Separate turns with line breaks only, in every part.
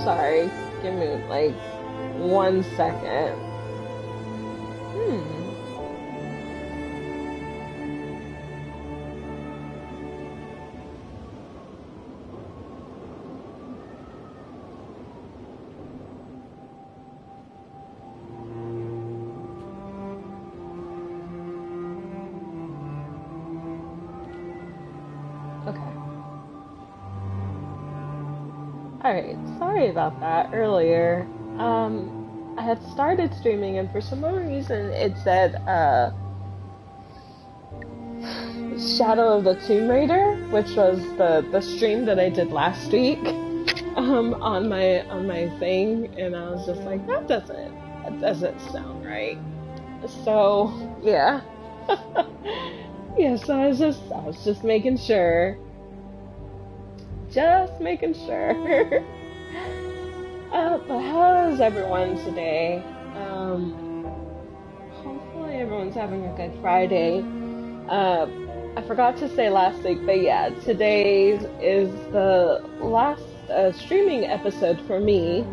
sorry. Give me like 1 second. Okay. Alright, sorry about that earlier. I had started streaming and for some reason it said, Shadow of the Tomb Raider, which was the stream that I did last week, on my thing, and I was just like, that doesn't sound right. So, yeah. Yeah, so I was just making sure. Just making sure. But how is everyone today? Hopefully everyone's having a good Friday. I forgot to say last week, but yeah, today is the last streaming episode for me.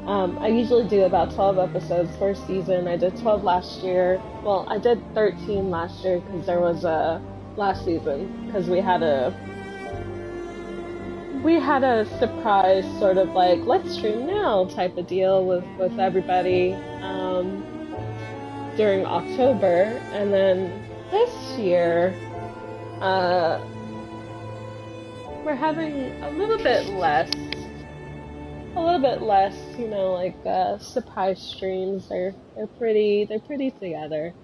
I usually do about 12 episodes per season. I did 12 last year. Well, I did 13 last year because there was a last season because we had a surprise sort of like let's stream now type of deal with everybody during October, and then this year we're having a little bit less, you know, like surprise streams. They're pretty together.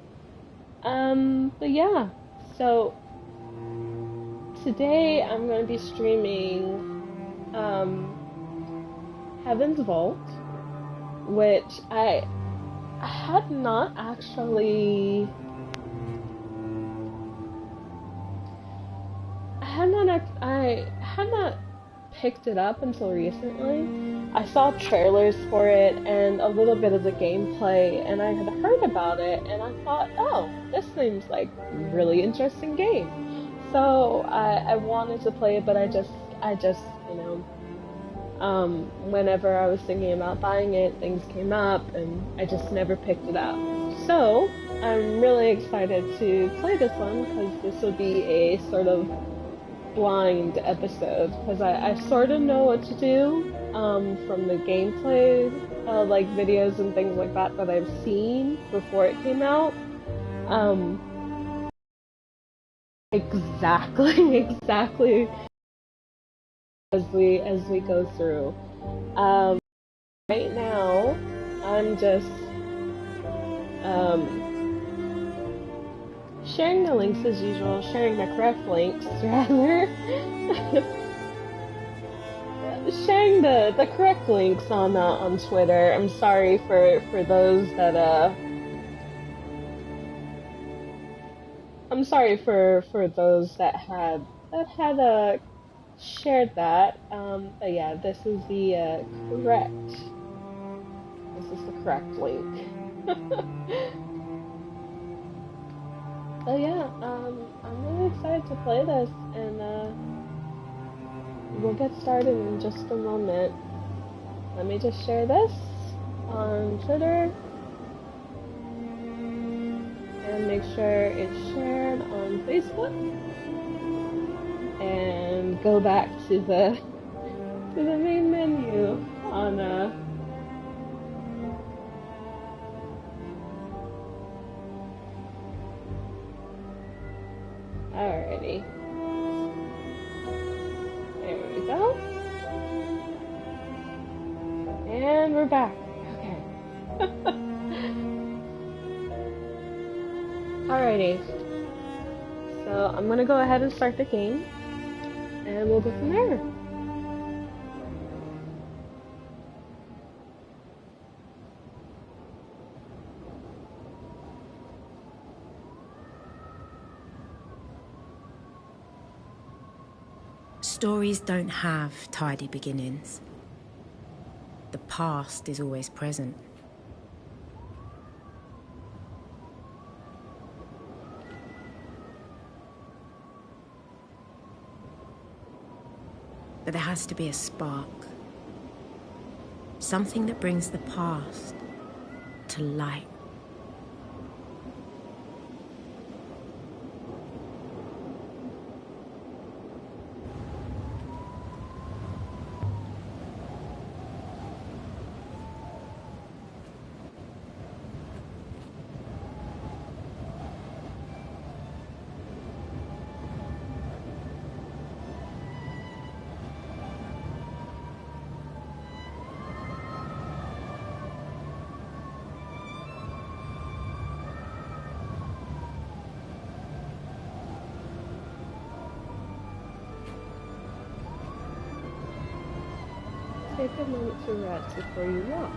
But yeah, so today I'm going to be streaming Heaven's Vault, which I had not actually I had not picked it up until recently. I saw trailers for it and a little bit of the gameplay, and I had heard about it, and I thought, oh, this seems like a really interesting game. So I wanted to play it, but I just, you know, whenever I was thinking about buying it, things came up, and I just never picked it up. So I'm really excited to play this one because this will be a sort of blind episode because I sort of know what to do from the gameplay, like videos and things like that I've seen before it came out. Exactly as we go through. Right now, I'm just sharing the links as usual, sharing the correct links rather. Sharing the correct links on Twitter. I'm sorry for those that I'm sorry for those that had shared that. But yeah, this is the correct link. So yeah, I'm really excited to play this, and we'll get started in just a moment. Let me just share this on Twitter and make sure it's shared on Facebook, and go back to the main menu on alrighty. There we go. And we're back. Okay. Alrighty. So I'm gonna go ahead and start the game, and we'll go from there.
Stories don't have tidy beginnings. The past is always present. But there has to be a spark, Something that brings the past to light.
Take a moment to rest before you walk.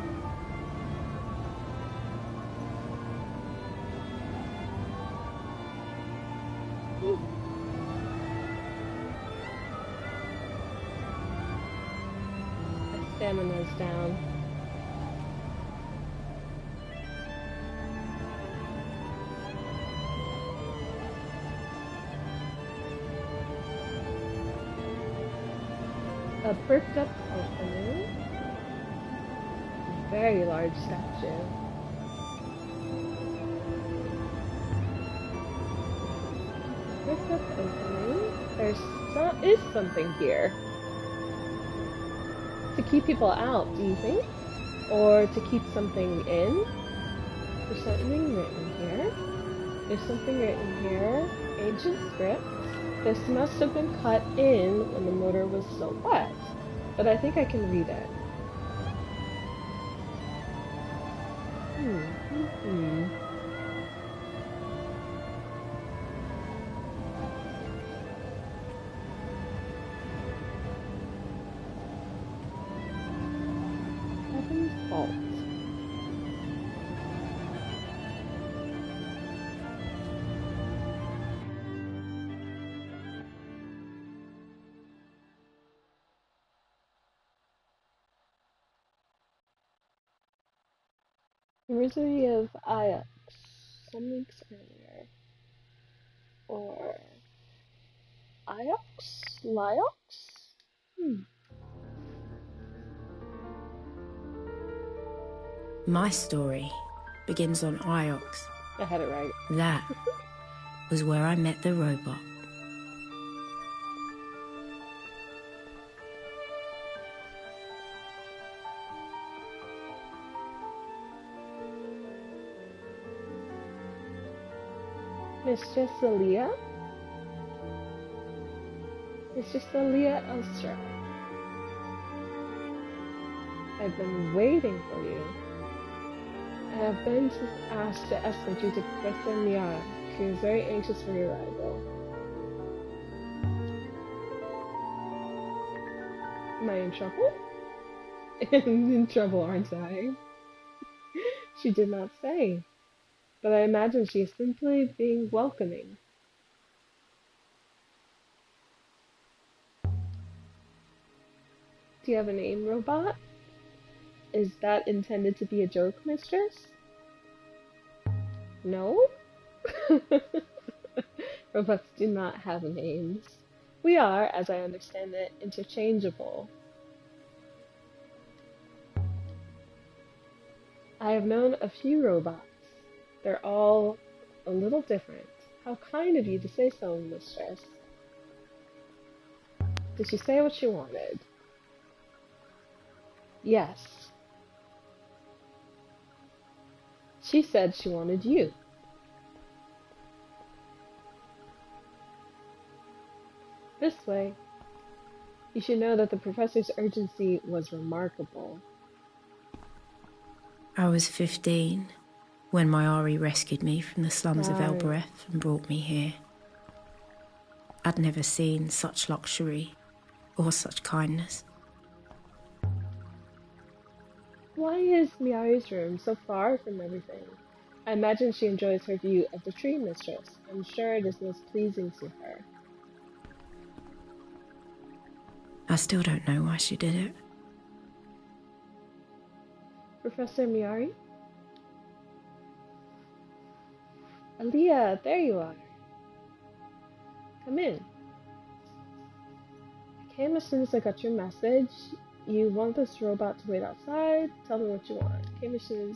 My stamina's down. A perked up opening. A very large statue. Perked up opening. Is something here. To keep people out, do you think? Or to keep something in? There's something written here. There's something written here. Ancient script. This must have been cut in when the motor was still wet, but I think I can read it. Heaven's Fault. University of Ajax, some weeks earlier. Or Ajax? Lyox?
My story begins on Iox.
I had it right.
That was where I met the robot.
Mistress Aaliyah? Mistress Aaliyah Elstra. I've been waiting for you. I have been asked to escort you to Professor Miara. She is very anxious for your arrival. Am I in trouble? In trouble, aren't I? She did not say. But I imagine she is simply being welcoming. Do you have a name, robot? Is that intended to be a joke, mistress? No? Robots do not have names. We are, as I understand it, interchangeable. I have known a few robots. They're all a little different. How kind of you to say so, mistress. Did she say what she wanted? Yes. She said she wanted you. This way. You should know that the professor's urgency was remarkable.
I was 15 when my Ari rescued me from the slums of Elbereth and brought me here. I'd never seen such luxury or such kindness.
Why is Miari's room so far from everything? I imagine she enjoys her view of the tree, mistress. I'm sure it is most pleasing to her.
I still don't know why she did it.
Professor Miari? Aaliyah, there you are. Come in. I came as soon as I got your message. You want this robot to wait outside? Tell me what you want. Wishes.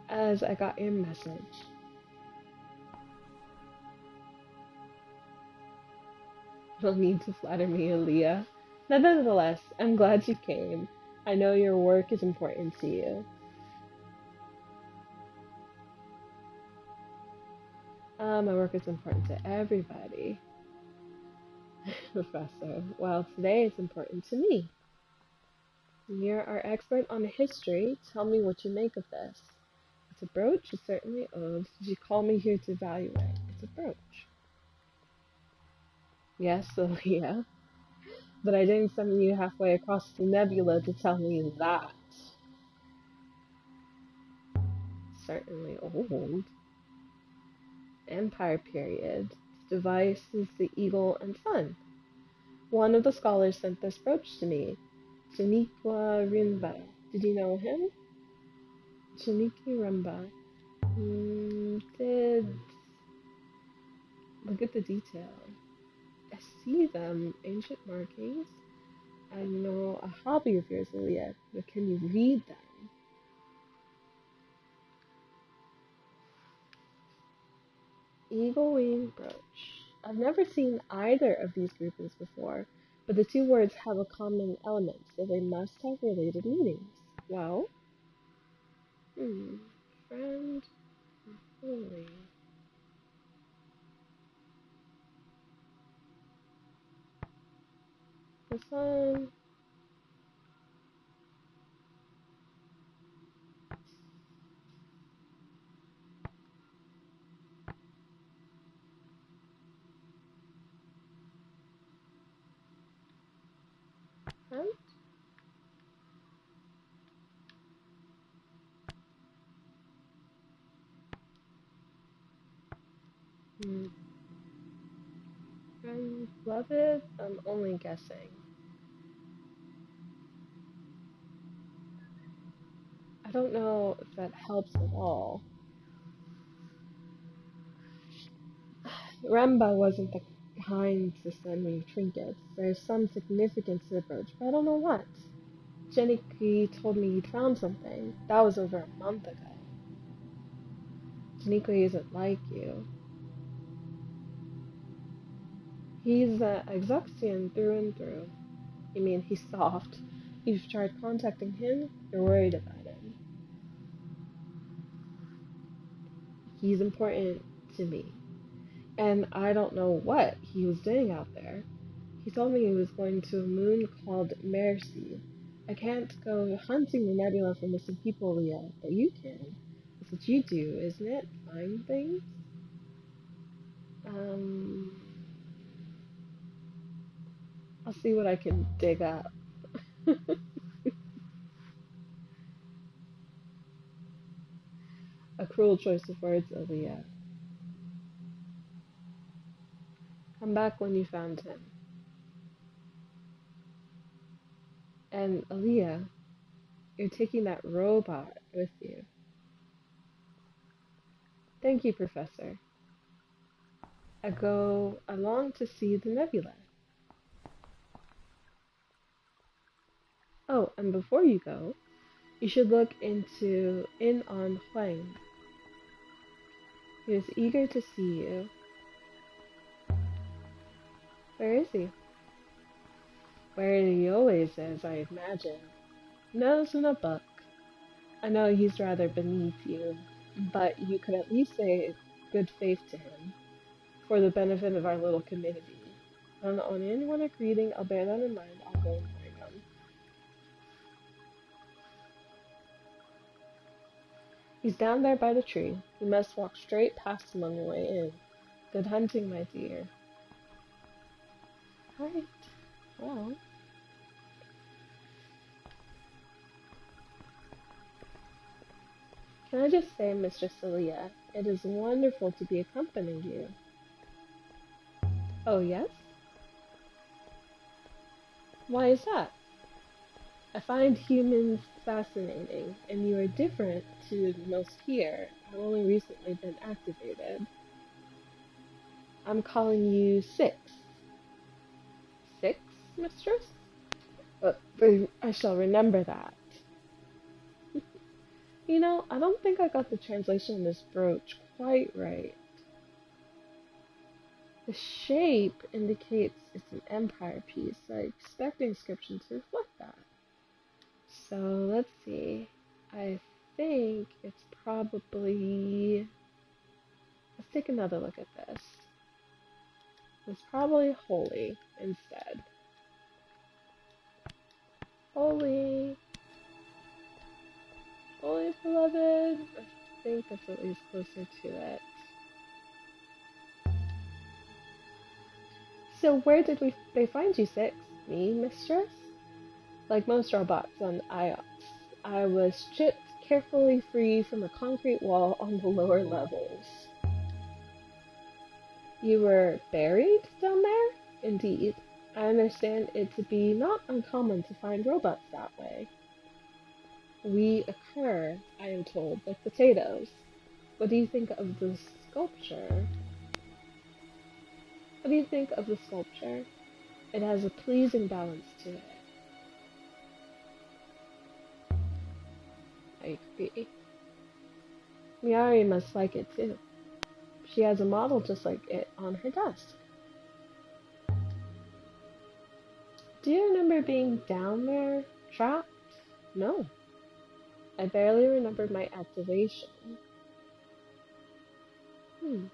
As I got your message. No need to flatter me, Aaliyah. Nevertheless, I'm glad you came. I know your work is important to you. My work is important to everybody, Professor. Well, today it's important to me. You're our expert on history. Tell me what you make of this. It's a brooch. It certainly owes. Did you call me here to evaluate? It's a brooch. Yes, Aaliyah. But I didn't send you halfway across the nebula to tell me that. Certainly old. Empire period. This device is the eagle and sun. One of the scholars sent this brooch to me. Janiqua Rimba. Did you know him? Janiki Rimba. Did... Look at the detail. I see them. Ancient markings. I know a hobby of yours, Aaliyah, but can you read them? Eagle wing brooch. I've never seen either of these groupings before, but the two words have a common element, so they must have related meanings. Well, friend, holy. The sun. Friend? Friend, beloved? I'm only guessing. I don't know if that helps at all. Remba wasn't the kind to send me trinkets. There's some significance to the brooch, but I don't know what. Jeniki told me he'd found something. That was over a month ago. Jeniki isn't like you. He's Exuxian through and through. You mean he's soft. You've tried contacting him, you're worried about him. He's important to me. And I don't know what he was doing out there. He told me he was going to a moon called Mercy. I can't go hunting the nebula for missing people yet, but you can. That's what you do, isn't it? Find things? I'll see what I can dig up. A cruel choice of words, Aaliyah. Come back when you found him. And Aaliyah, you're taking that robot with you. Thank you, Professor. I go along to see the nebula. Oh, and before you go, you should look into In On Huang. He is eager to see you. Where is he? Where he always is, I imagine. Nose in a book. I know he's rather beneath you, but you could at least say good faith to him, for the benefit of our little community. And on anyone agreeing, I'll bear that in mind. I'll go and find him. He's down there by the tree. You must walk straight past him on your way in. Good hunting, my dear. Right. Well. Can I just say, Mistress Celia, it is wonderful to be accompanying you. Oh, yes? Why is that? I find humans fascinating, and you are different to most here. I've only recently been activated. I'm calling you Six. Six, mistress? But I shall remember that. You know, I don't think I got the translation of this brooch quite right. The shape indicates it's an empire piece. I expect the inscription to reflect that. So let's see. I think it's probably. Let's take another look at this. It's probably holy instead. Holy. Holy beloved. I think that's at least closer to it. So where did they find you, Six? Me, mistress? Like most robots on IOPS, I was stripped carefully free from a concrete wall on the lower levels. You were buried down there? Indeed. I understand it to be not uncommon to find robots that way. We occur, I am told, like potatoes. What do you think of the sculpture? What do you think of the sculpture? It has a pleasing balance to it. I agree. Miari must like it too. She has a model just like it on her desk. Do you remember being down there, trapped? No. I barely remember my activation. Alright.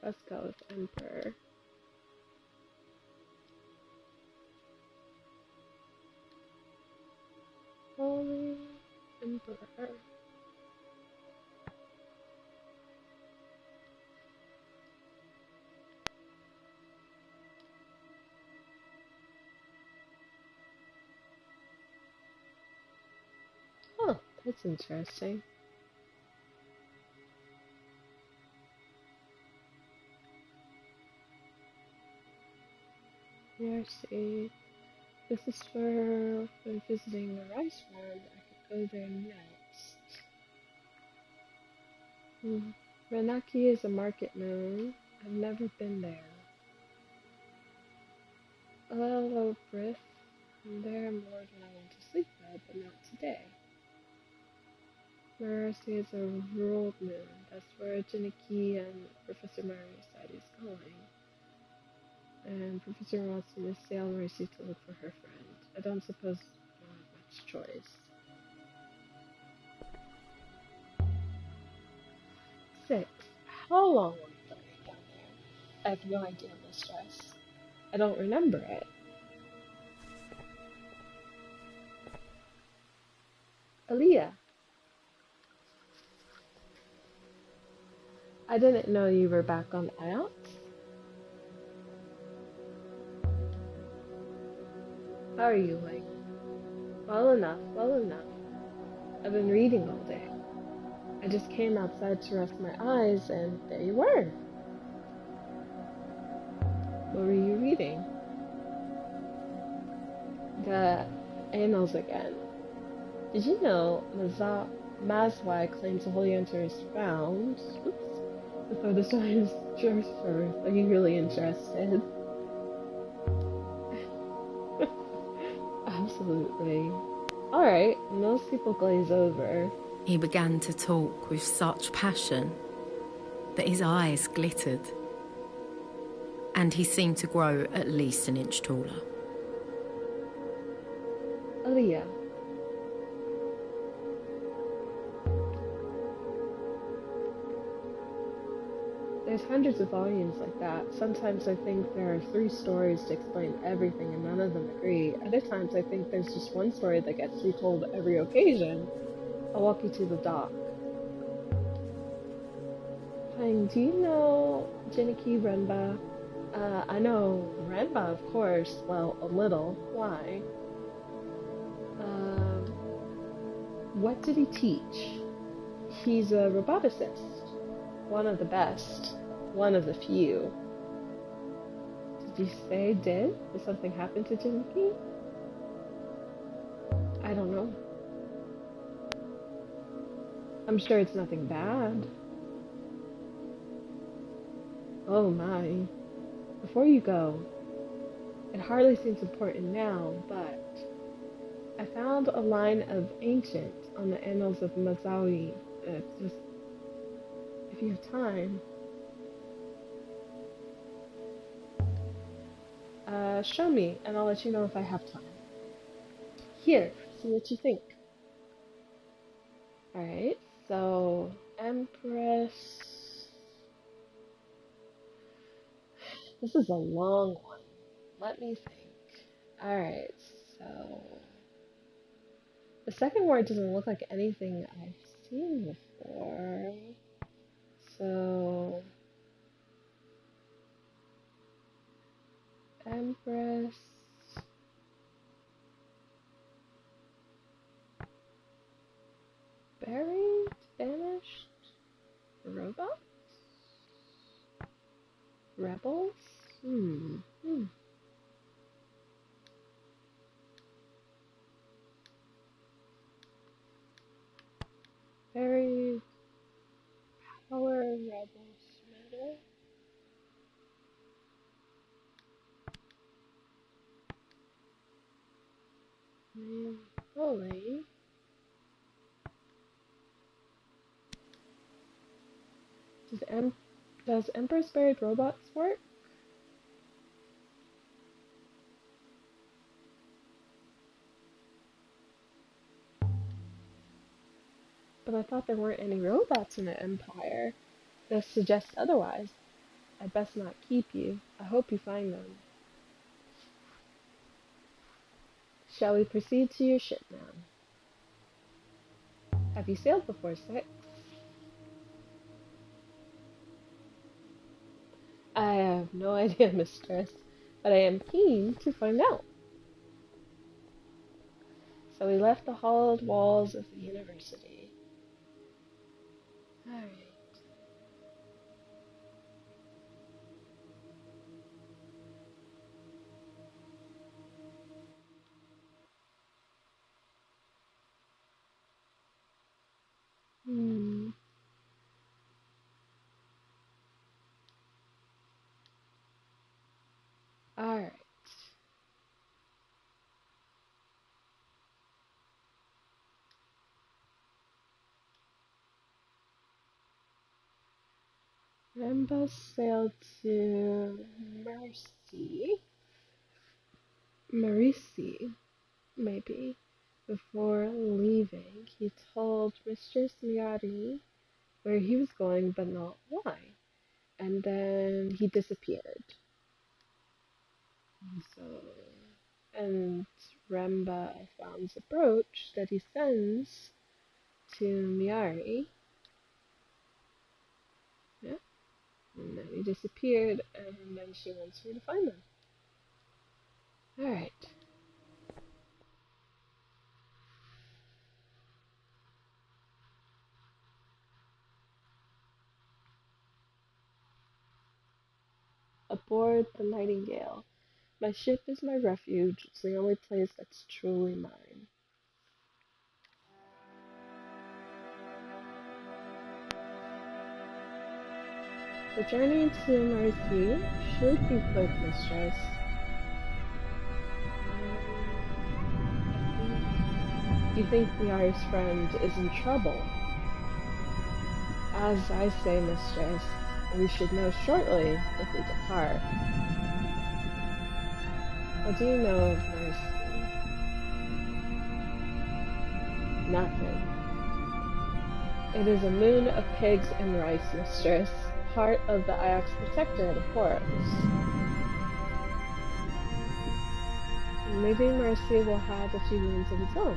Let's go with Emperor. Holy Emperor. Oh, that's interesting. Mercy. This is for when visiting the rice farm. I could go there next. Renaki is a market known. I've never been there. A little brief. I'm there more than I want to sleep at, but not today. Mercy is a rural moon. That's where Jiniki and Professor Mary said he's going. And Professor wants me to stay on Mercy to look for her friend. I don't suppose I don't have much choice. 6. How long were we down there? I have no idea, mistress. I don't remember it. Aaliyah. I didn't know you were back on IOPS. How are you, like? Well enough, well enough. I've been reading all day. I just came outside to rest my eyes, and there you were. What were you reading? The Annals again. Did you know Mazwai claims the Holy Answer is found? Oops. Before the story is first. Are you really interested? Absolutely. Alright, most people glaze over.
He began to talk with such passion that his eyes glittered, and he seemed to grow at least an inch taller.
Aaliyah. There's hundreds of volumes like that. Sometimes I think there are 3 stories to explain everything and none of them agree. Other times I think there's just one story that gets retold every occasion. I'll walk you to the dock. Pang, do you know Jiniki Renba? I know Renba, of course. Well, a little. Why? What did he teach? He's a roboticist. One of the best. One of the few. Did you say did? Did something happen to Jiniki? I don't know. I'm sure it's nothing bad. Oh my. Before you go, it hardly seems important now, but I found a line of ancient on the annals of Mazawi. Just, if you have time, show me, and I'll let you know if I have time. Here, see what you think. Alright, so Empress. This is a long one. Let me think. Alright, so the second word doesn't look like anything I've seen before. So Empress. Buried? Vanished? Robots? Rebels? Hmm. Buried. Power Rebels Metal? Holy. Does Empress Buried Robots work? But I thought there weren't any robots in the Empire. This suggests otherwise. I best not keep you. I hope you find them. Shall we proceed to your ship now? Have you sailed before, Six? I have no idea, mistress, but I am keen to find out. So we left the hollowed walls of the university. Alright. Hmm. Alright. Rembus sailed to Marisi, maybe. Before leaving, he told Mistress Miari where he was going, but not why. And then he disappeared. And Remba finds a brooch that he sends to Miari. Yeah. And then he disappeared, and then she wants me to find them. Alright. Aboard the Nightingale. My ship is my refuge. It's the only place that's truly mine. The journey to Marcy should be quick, mistress. Do you think Miari's friend is in trouble? As I say, mistress, we should know shortly if we depart. What do you know of Marcy? Nothing. It is a moon of pigs and rice, mistress. Part of the Ajax Protectorate, of course. Maybe Marcy will have a few moons of its own.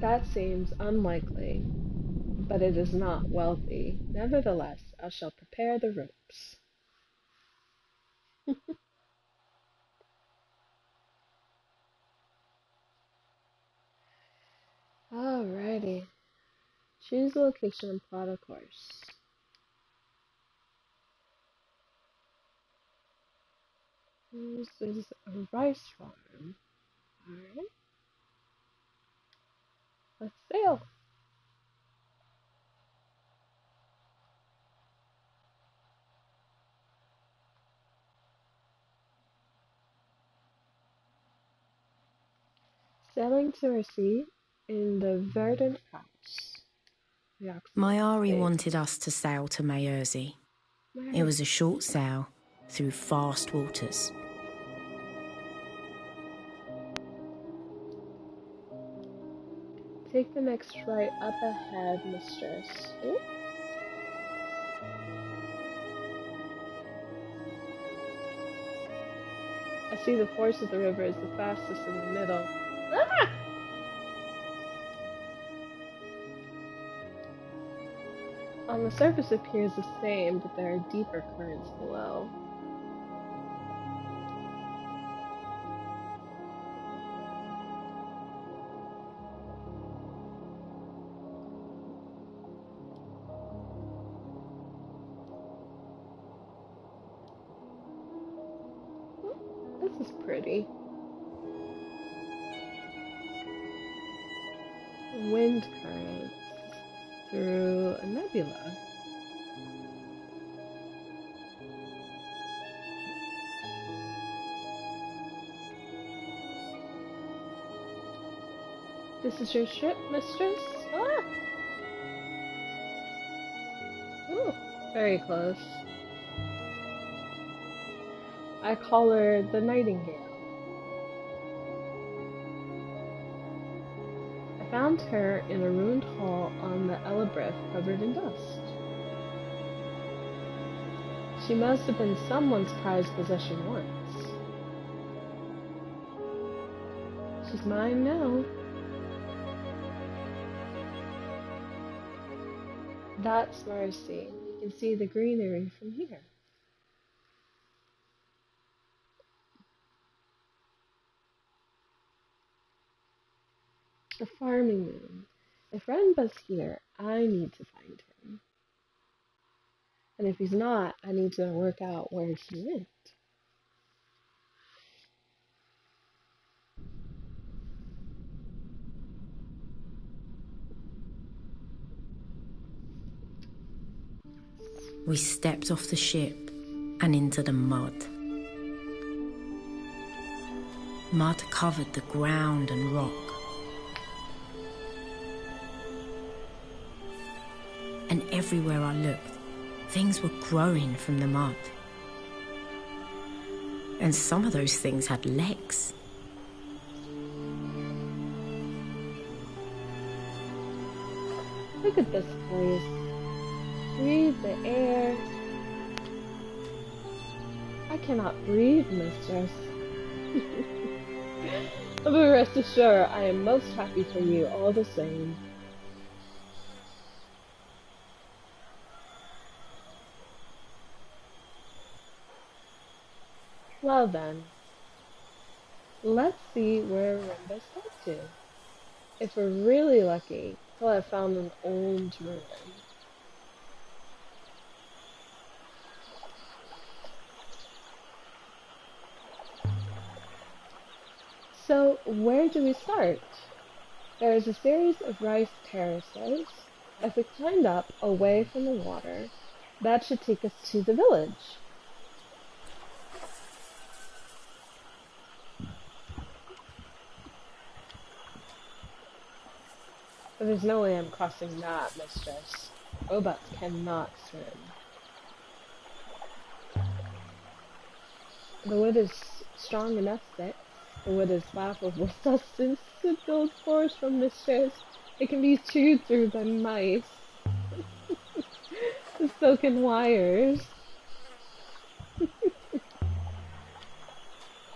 That seems unlikely, but it is not wealthy. Nevertheless, I shall prepare the ropes. Alrighty. Choose location and plot a course. This is a rice farm. Alright, let's sail. Sailing to our sea in the verdant Alps.
My Ari wanted us to sail to Maerzi. It was a short sail through fast waters.
Take the next right up ahead, mistress. Ooh. I see the force of the river is the fastest in the middle. Ah! On the surface it appears the same, but there are deeper currents below. This is pretty. Wind currents through a nebula. This is your ship, mistress? Ah! Ooh, very close. I call her the Nightingale. I found her in a ruined hall on the Elbreth covered in dust. She must have been someone's prized possession once. She's mine now. That's Marcy. You can see the greenery from here. The farming moon. If Renba's here, I need to find him. And if he's not, I need to work out where he went.
We stepped off the ship and into the mud. Mud covered the ground and rock. And everywhere I looked, things were growing from the mud. And some of those things had legs.
Look at this place. Breathe the air. I cannot breathe, mistress. But rest assured, I am most happy for you all the same. Well then, let's see where Rimba's head to. If we're really lucky, he'll have found an old ruin. So, where do we start? There is a series of rice terraces. If we climbed up away from the water, that should take us to the village. But there's no way I'm crossing that, mistress. Robots cannot swim. The wood is strong enough thick. The wood is laughable substance to build force from mistress. It can be chewed through by mice. The silken wires.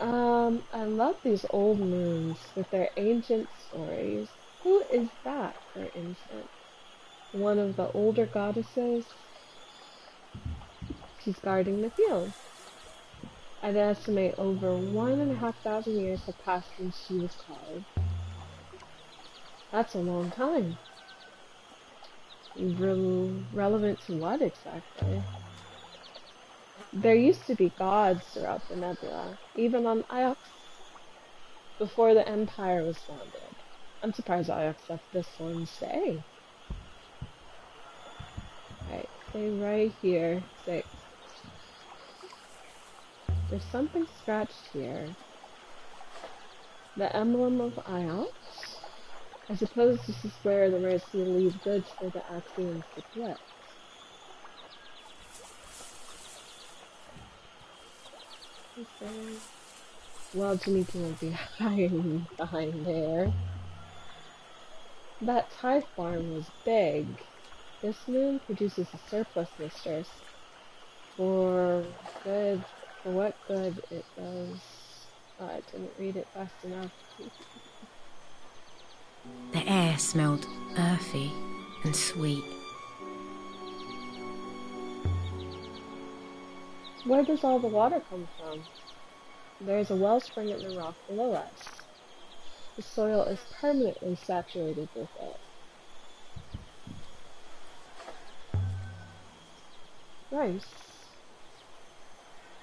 I love these old moons with their ancient stories. Who is that, for instance? One of the older goddesses? She's guarding the field. I'd estimate over 1,500 years have passed since she was carved. That's a long time. Relevant to what exactly? There used to be gods throughout the nebula, even on Iox before the Empire was founded. I'm surprised Iox left this one stay. Right, stay right here. 6. There's something scratched here. The emblem of Iox? I suppose this is where the Mercy leave goods for the Axians to collect. Okay. Well, Jamaica won't be hiding behind there. That Thai farm was big. This moon produces a surplus, mistress. For good, for what good it does. Oh, I didn't read it fast enough.
The air smelled earthy and sweet.
Where does all the water come from? There is a wellspring in the rock below us. The soil is permanently saturated with it. Rice.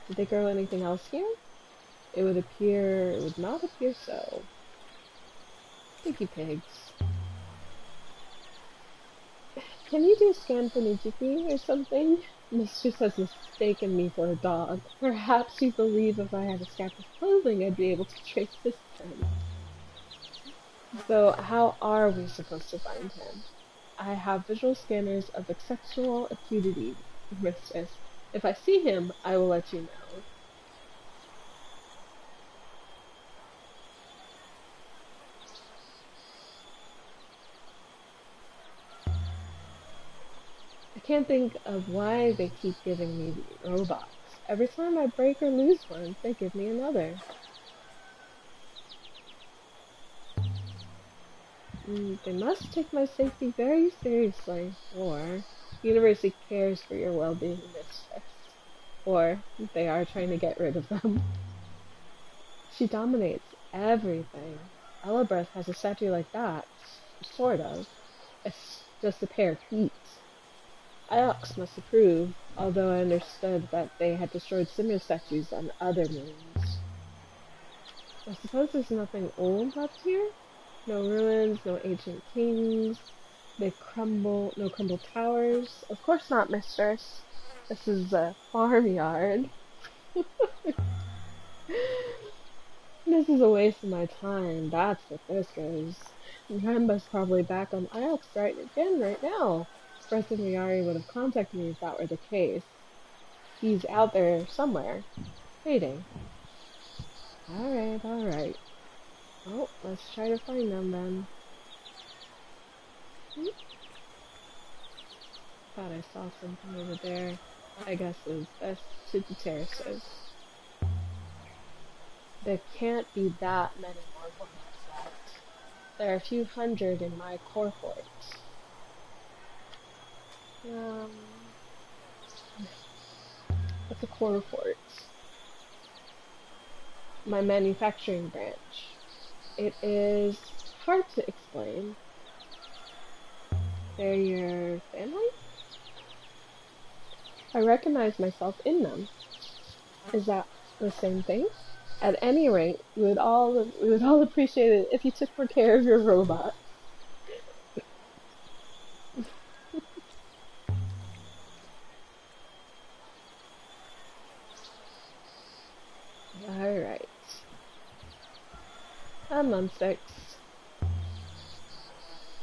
Did they grow anything else here? It would not appear so. Sticky pigs. Can you do scan for Nijiki or something? Mistress has mistaken me for a dog. Perhaps you believe if I had a scrap of clothing I'd be able to trace his scent. So how are we supposed to find him? I have visual scanners of exceptional acuity, mistress. If I see him, I will let you know. I can't think of why they keep giving me robots. Every time I break or lose one, they give me another. They must take my safety very seriously, or the university cares for your well-being, mistress. Or they are trying to get rid of them. She dominates everything. Elabreth has a statue like that. Sort of. It's just a pair of feet. Iox must approve, although I understood that they had destroyed similar statues on other moons. I suppose there's nothing old left here? No ruins, no ancient kings, no crumbled towers. Of course not, mistress. This is a farmyard. This is a waste of my time, that's what this is. Remba's probably back on Iox right now. President Miyari would have contacted me if that were the case. He's out there somewhere, waiting. Alright. Oh, let's try to find them then. Thought I saw something over there. I guess it was best to the terraces. There can't be that many more robots left. There are a few hundred in my core fort. What's a core fort? My manufacturing branch. It is hard to explain. They're your family? I recognize myself in them. Is that the same thing? At any rate, we would all appreciate it if you took more care of your robot. Alright. I'm on 6.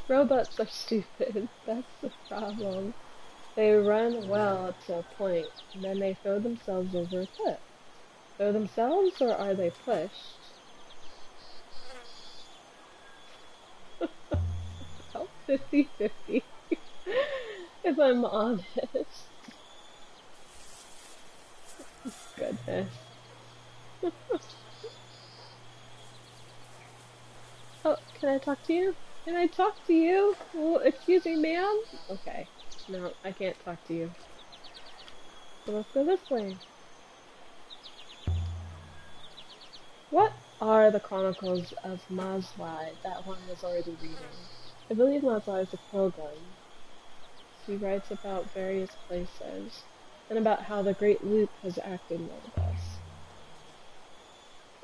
Robots are stupid. That's the problem. They run well up to a point, and then they throw themselves over a cliff. Throw themselves, or are they pushed? About 50-50, if I'm honest. Goodness. Oh, can I talk to you? Can I talk to you? Well, excuse me, ma'am? Okay. No, I can't talk to you. So let's go this way. What are the Chronicles of Mazwai that one was already reading? I believe Mazwai is a pilgrim. She writes about various places. and about how the Great Loop has acted like us.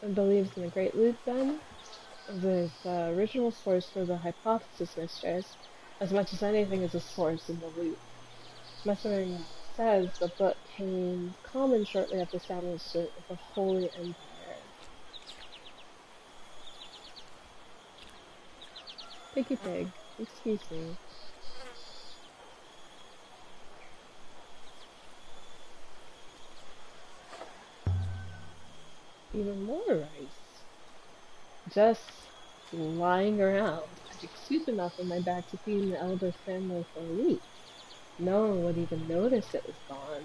And believes in the Great Loop, then, the original source for the hypothesis, mistress, as much as anything is a source in the loop. Messering says the book came common shortly after establishment of the Holy Empire. Piggy pig, excuse me. Even more rice. Just lying around. I'd excuse enough in my bag to feed the elder family for a week. No one would even notice it was gone.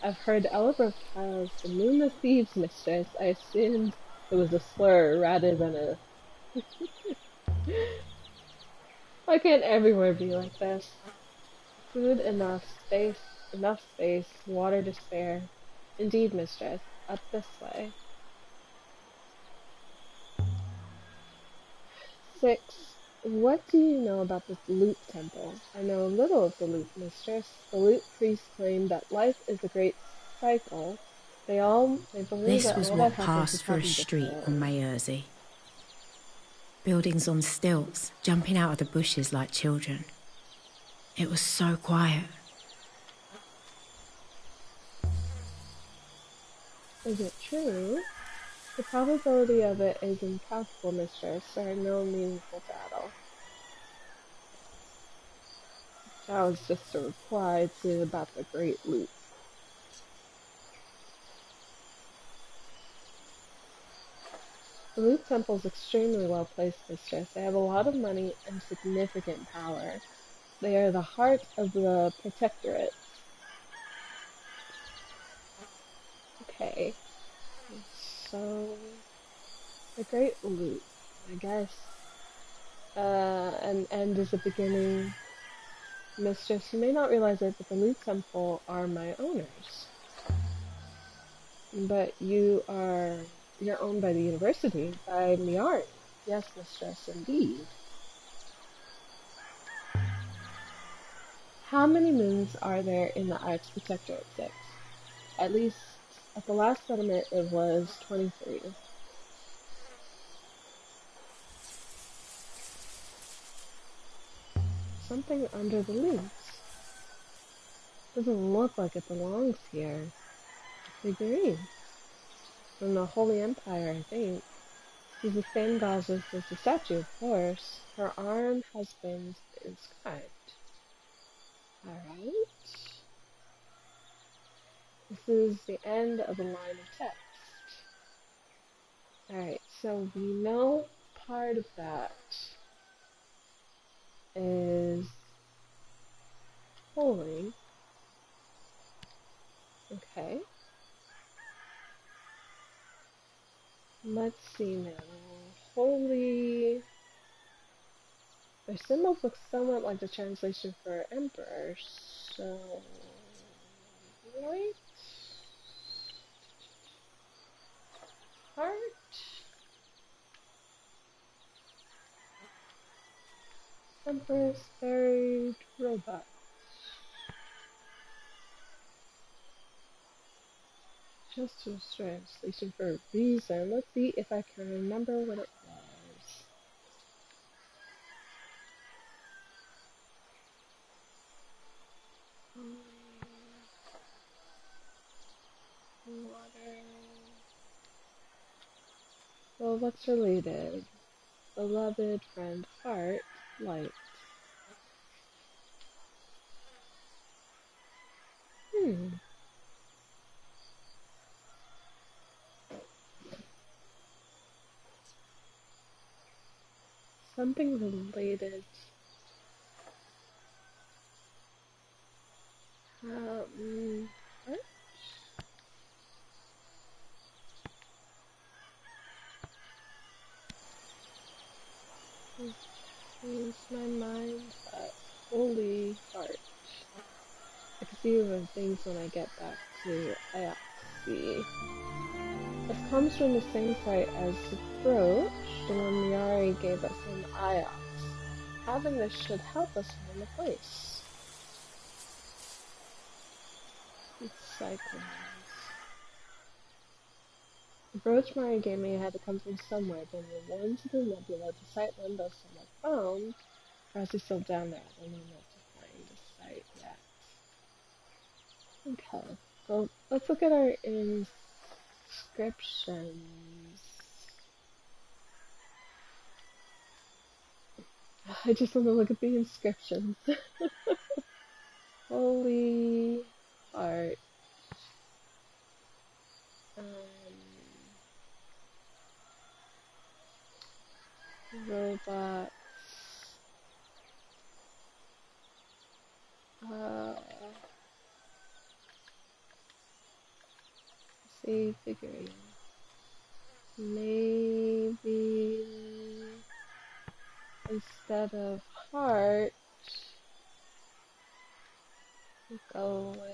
I've heard Elbert calls the moon of thieves, mistress. I assumed it was a slur rather than a... Why can't everywhere be like this? Food enough space, water to spare. Indeed, mistress. Up this way. 6. What do you know about this loop temple? I know little of the loop, mistress. The loop priests claim that life is a great cycle. They believe
This
that
was
all that
what
happens
passed
has
for a
happened
street
before.
on Mayerzy. Buildings on stilts, jumping out of the bushes like children. It was so quiet.
Is it true? The probability of it is impractical, mistress. There are no meaningful data. That was just a reply to about the Great Loop. The Loop Temple is extremely well placed, mistress. They have a lot of money and significant power. They are the heart of the Protectorate. Okay. So, the Great Loop, I guess. An end is a beginning. Mistress, you may not realize it, but the Loop Temple are my owners. But you're owned by the university, by Miari. Yes, mistress, indeed. How many moons are there in the Arts Protectorate 6? At least, at the last settlement, it was 23. Something under the leaves. Doesn't look like it belongs here. Figurine. From the Holy Empire, I think. She's the same goddess as the statue, of course. Her arm has been inscribed. Alright. This is the end of a line of text. Alright, so we know part of that is holy. Okay. Let's see now. Holy. Their symbols look somewhat like the translation for emperor, so... Right? Heart? Empress buried robot. Just a translation for a reason. Let's see if I can remember what it was. Water. Well, what's related? Beloved friend, heart, light. Something related. Heart? Lose my mind, but holy heart. I can see the things when I get back to Ayaxi. This comes from the same site as the brooch, the one Miari gave us in Ayax. Having this should help us find the place. Cyclones. The brooch Mari gave me had to come from somewhere, but we were one to the nebula to site Limbo somewhere found. Perhaps he's still down there. I don't know enough to find the site yet. Okay. Well, let's look at our inscriptions. I just want to look at the inscriptions. Holy Heart. Robots. See figurine. Maybe instead of heart, we'll go with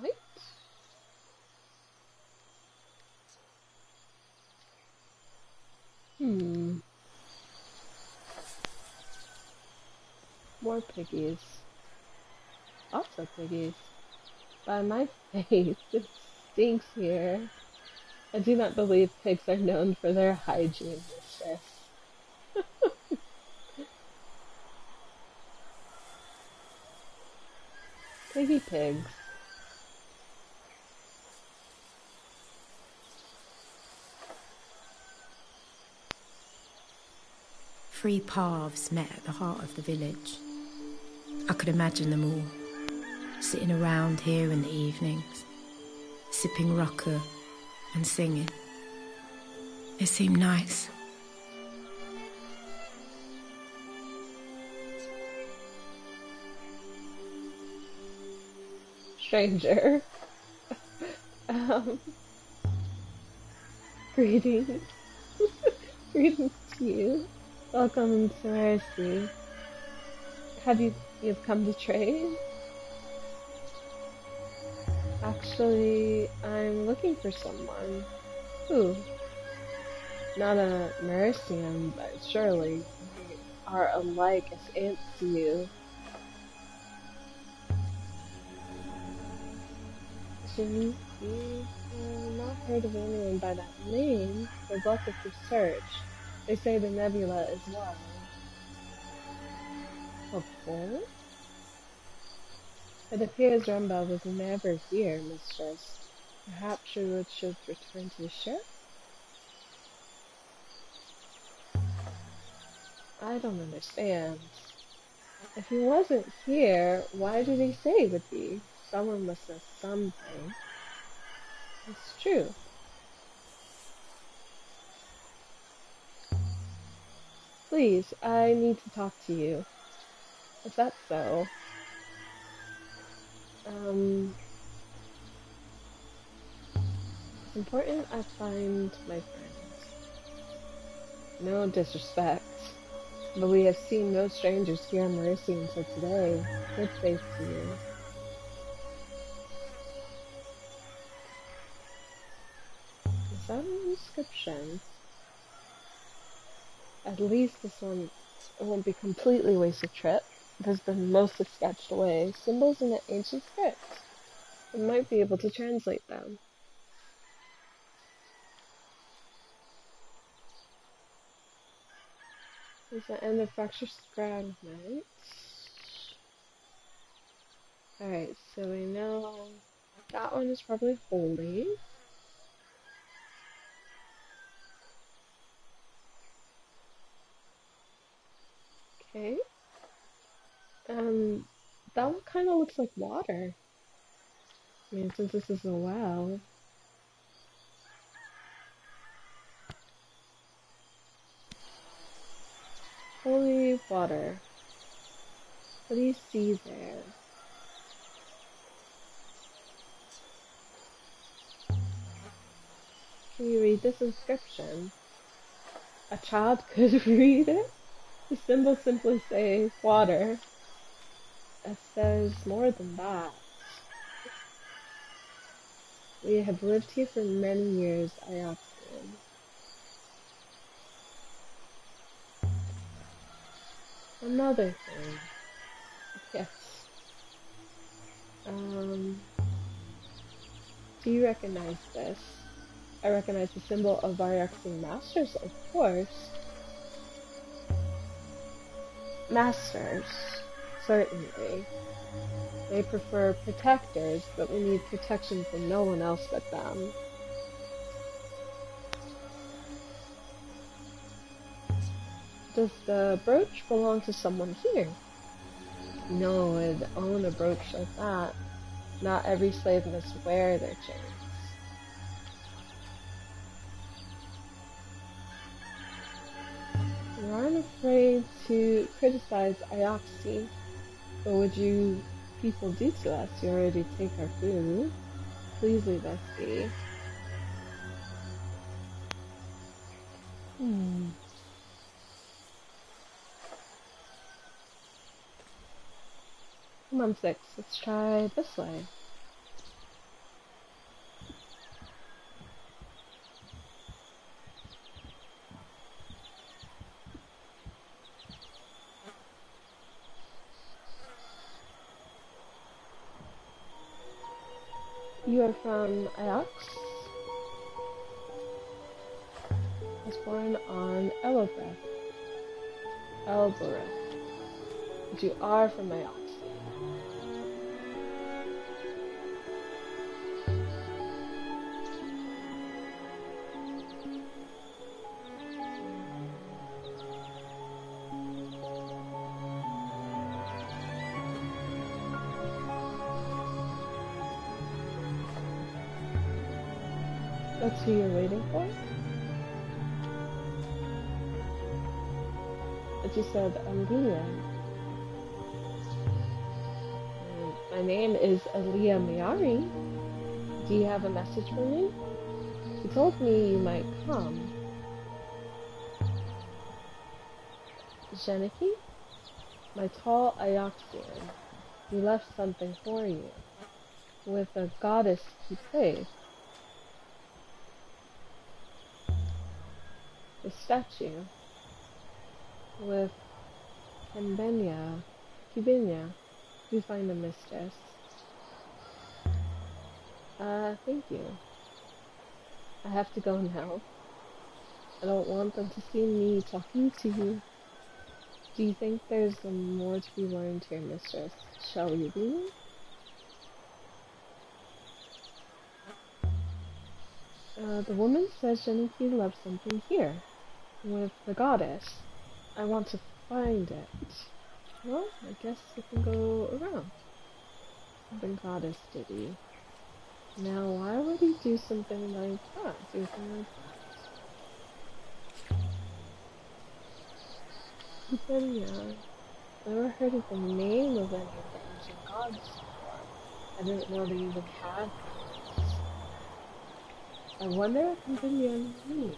light. More piggies. Lots of piggies. By my faith, it stinks here. I do not believe pigs are known for their hygiene, mistress. Piggy pigs.
Three paths met at the heart of the village. I could imagine them all, sitting around here in the evenings, sipping rucker and singing. It seemed nice.
Stranger. Greetings. Greetings to you. Welcome to Mercy. You've come to trade? Actually, I'm looking for someone. Who? Not a Mercian, but surely they are alike as ants to you. You've not heard of anyone by that name. Good luck with your search. They say the nebula is wild. Hopeful? It appears Rumba was never here, mistress. Perhaps you should return to the ship? I don't understand. If he wasn't here, why did he say he would be? Someone must know something. It's true. Please, I need to talk to you. If that's so. It's important I find my friend. No disrespect, but we have seen no strangers here on Mercy until today. Good faith to you. Is that an inscription? At least this one won't be completely a wasted trip. It has been mostly sketched away. Symbols in an ancient script. I might be able to translate them. Is the end of fractured fragment? Alright, so we know that one is probably holy. Okay. That one kind of looks like water. I mean, since this is a well. Holy water. What do you see there? Can you read this inscription? A child could read it? The symbols simply say water. It says more than that. We have lived here for many years, I often. Another thing. Yes. Um, do you recognize this? I recognize the symbol of Varyaxing Masters, of course. Masters, certainly. They prefer protectors, but we need protection from no one else but them. Does the brooch belong to someone here? No one would own a brooch like that. Not every slave must wear their chains. You aren't afraid to criticize Ioxi. What would you people do to us? You already take our food. Please leave us be. Come on, 6. Let's try this way. You are from Ajax? I was born on Elobreath. But you are from Ajax. That's who you're waiting for? But you said Aaliyah. My name is Aaliyah Miari. Do you have a message for me? You told me you might come. Geniki? My tall Ajaxian. He left something for you. With a goddess he played. The statue. With Kibinya, you find a mistress. Thank you. I have to go now. I don't want them to see me talking to you. Do you think there's more to be learned here, mistress? Shall we leave? The woman says Geniki left something here. With the goddess. I want to find it. Well, I guess we can go around. The goddess did he. Now, why would he do something like that? Kibinya. Never heard of the name of any of the ancient gods before. I didn't know they even had names. I wonder what Kibinya means.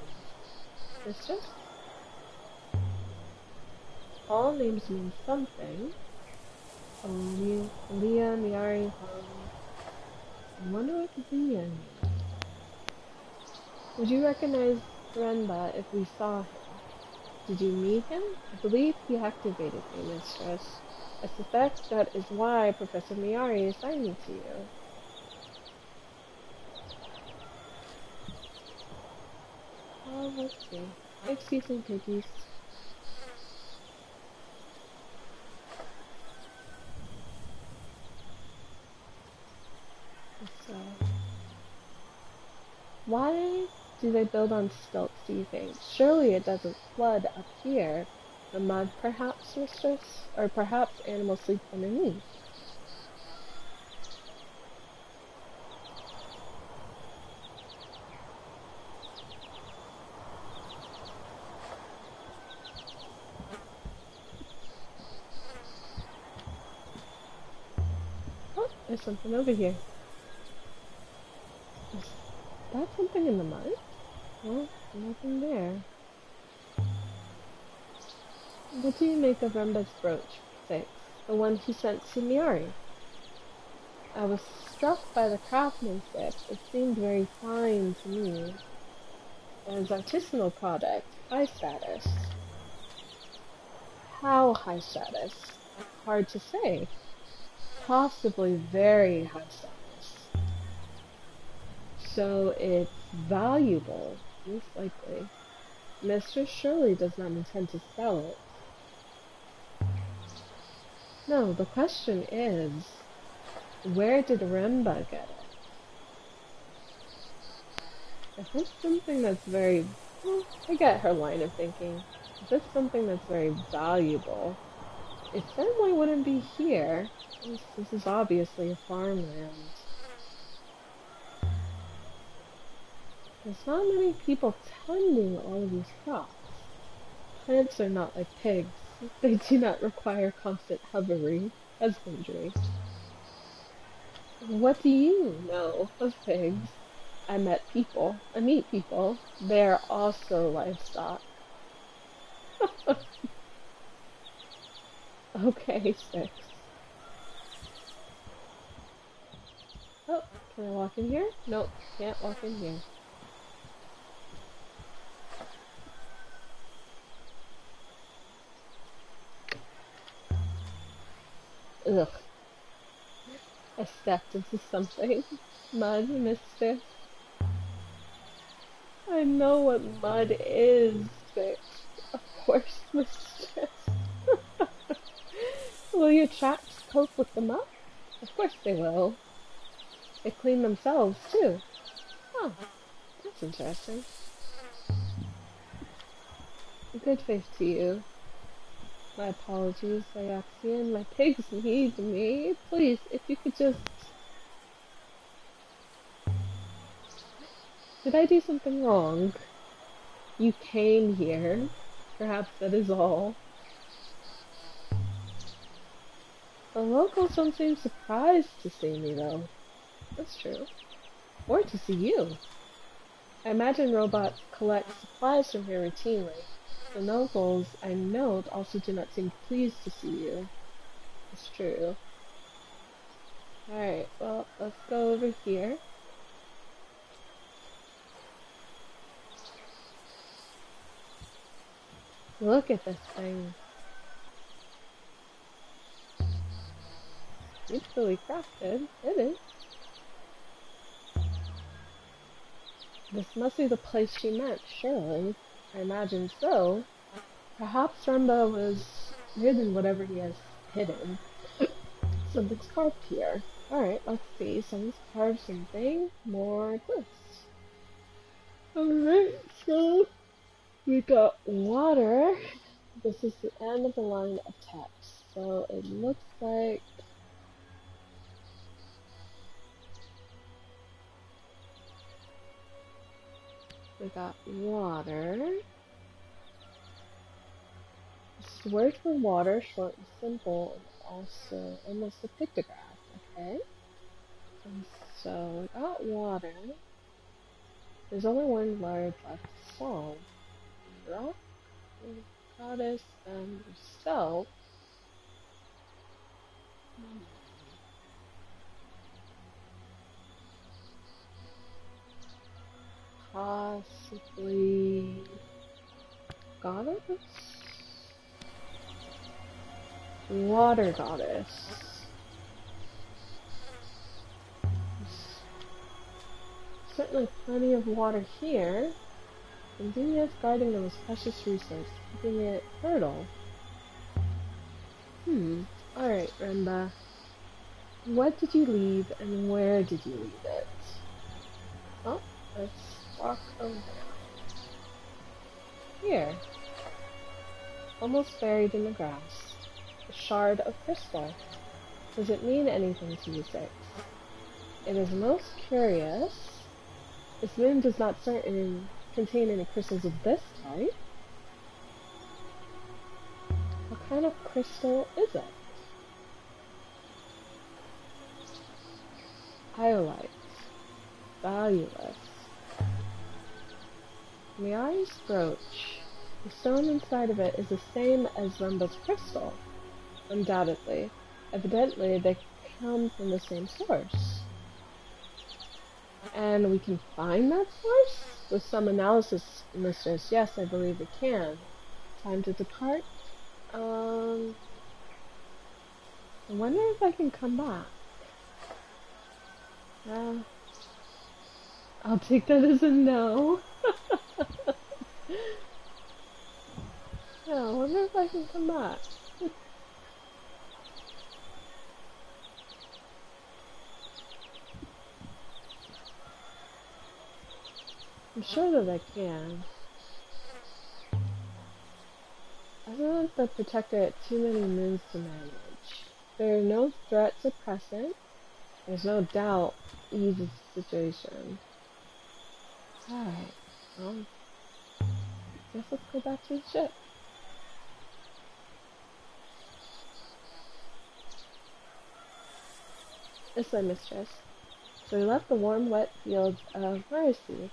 Mistress? All names mean something. Aaliyah, Miari, I wonder what Kibinya means. Would you recognize Renba if we saw him? Did you meet him? I believe he activated me, mistress. I suspect that is why Professor Miari assigned me to you. Oh, let's see. Excuse me, piggies. So, why do they build on stilts, do you think? Surely it doesn't flood up here. The mud, perhaps, mistress? Or perhaps animals sleep underneath. Oh, there's something over here. Is that something in the mud? Well, nothing there. What do you make of Remba's brooch, 6? The one he sent to Miari? I was struck by the craftsmanship. It seemed very fine to me. It was artisanal product, high status. How high status? Hard to say. possibly very high status. So it's valuable, most likely. Mr. Shirley does not intend to sell it. No, the question is, where did Remba get it? If it's something that's very, well, I get her line of thinking. If it's something that's very valuable, it certainly wouldn't be here. This is obviously a farmland. There's not many people tending all of these crops. Plants are not like pigs. They do not require constant husbandry. What do you know of pigs? I meet people. They are also livestock. Okay, 6. Oh, can I walk in here? Nope, can't walk in here. Ugh. I stepped into something. Mud, mister. I know what mud is, but of course, mister. Will your traps cope with the muck? Of course they will. They clean themselves, too. Oh, that's interesting. Good faith to you. My apologies, Iaxian. My pigs need me. Please, if you could just... Did I do something wrong? You came here. Perhaps that is all. The locals don't seem surprised to see me, though. That's true. Or to see you. I imagine robots collect supplies from here routinely. The locals, I note, also do not seem pleased to see you. It's true. Alright, well, let's go over here. Look at this thing. Beautifully crafted. It is. This must be the place she meant, surely. I imagine so. Perhaps Remba was hidden whatever he has hidden. Something's carved here. Alright, let's see. Someone's carved something. More glyphs. Alright, so we got water. This is the end of the line of text. So it looks like we got water. It's the word for water, short and simple, and also almost a pictograph, okay? And so we got water. There's only one word left to solve. Rock, goddess, and yourself. Possibly goddess? Water goddess. There's certainly plenty of water here. Convenience guarding the most precious resource, keeping it fertile. Alright, Remba. What did you leave and where did you leave it? Oh, let's walk around. Here. Almost buried in the grass. A shard of crystal. Does it mean anything to you, 6? It is most curious. This moon does not contain any crystals of this type. What kind of crystal is it? Iolite. Valueless. Miari's brooch. The stone inside of it is the same as Remba's crystal. Undoubtedly. Evidently, they come from the same source. And we can find that source? With some analysis, listeners, yes, I believe we can. Time to depart. I wonder if I can come back. I'll take that as a no. Yeah, I wonder if I can come back. I'm sure that I can. I don't have the protector at too many moons to manage. There are no threats at present. There's no doubt eases the situation. Alright, well, guess let's go back to the ship. This way, mistress. So we left the warm, wet fields of Mercy.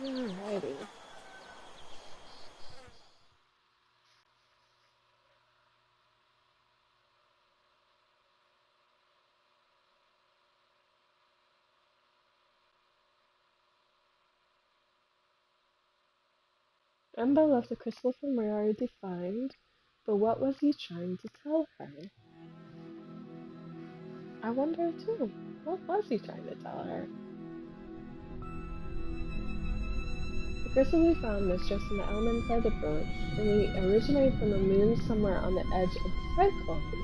Alrighty. Ember left the crystal for Murari to find, but what was he trying to tell her? I wonder too. What was he trying to tell her? The crystal we found, mistress, in the elements of the brooch, and we originate from a moon somewhere on the edge of the cyclones.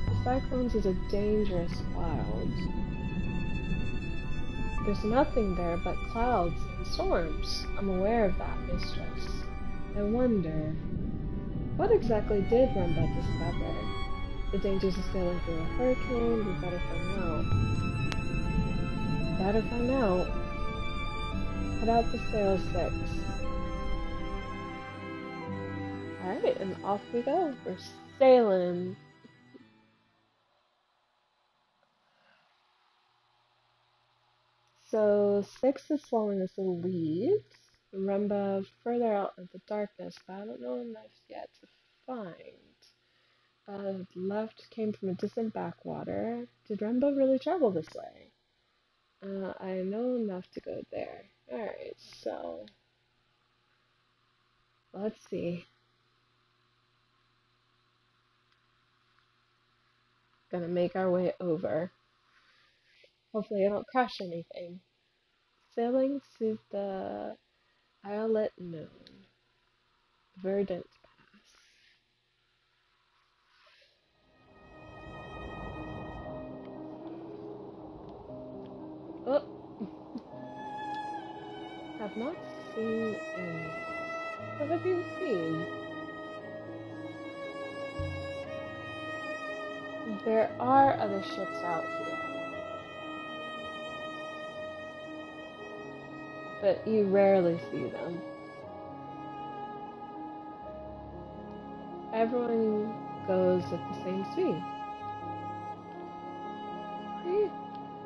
The cyclones is a dangerous wild. There's nothing there but clouds and storms. I'm aware of that, mistress. I wonder, what exactly did Rumba discover? The dangers of sailing through a hurricane? We better find out. Better find out. Put out the sail 6. Alright, and off we go. We're sailing. So 6 is following us the lead. Rumba further out in the darkness, but I don't know enough yet to find. Left came from a distant backwater. Did Rumba really travel this way? I know enough to go there. Alright, so let's see. Gonna make our way over. Hopefully I don't crash anything. Sailing to the Islet Moon. Verdant Pass. Oh! Have not seen any. What have you seen? There are other ships out here. But you rarely see them. Everyone goes at the same speed.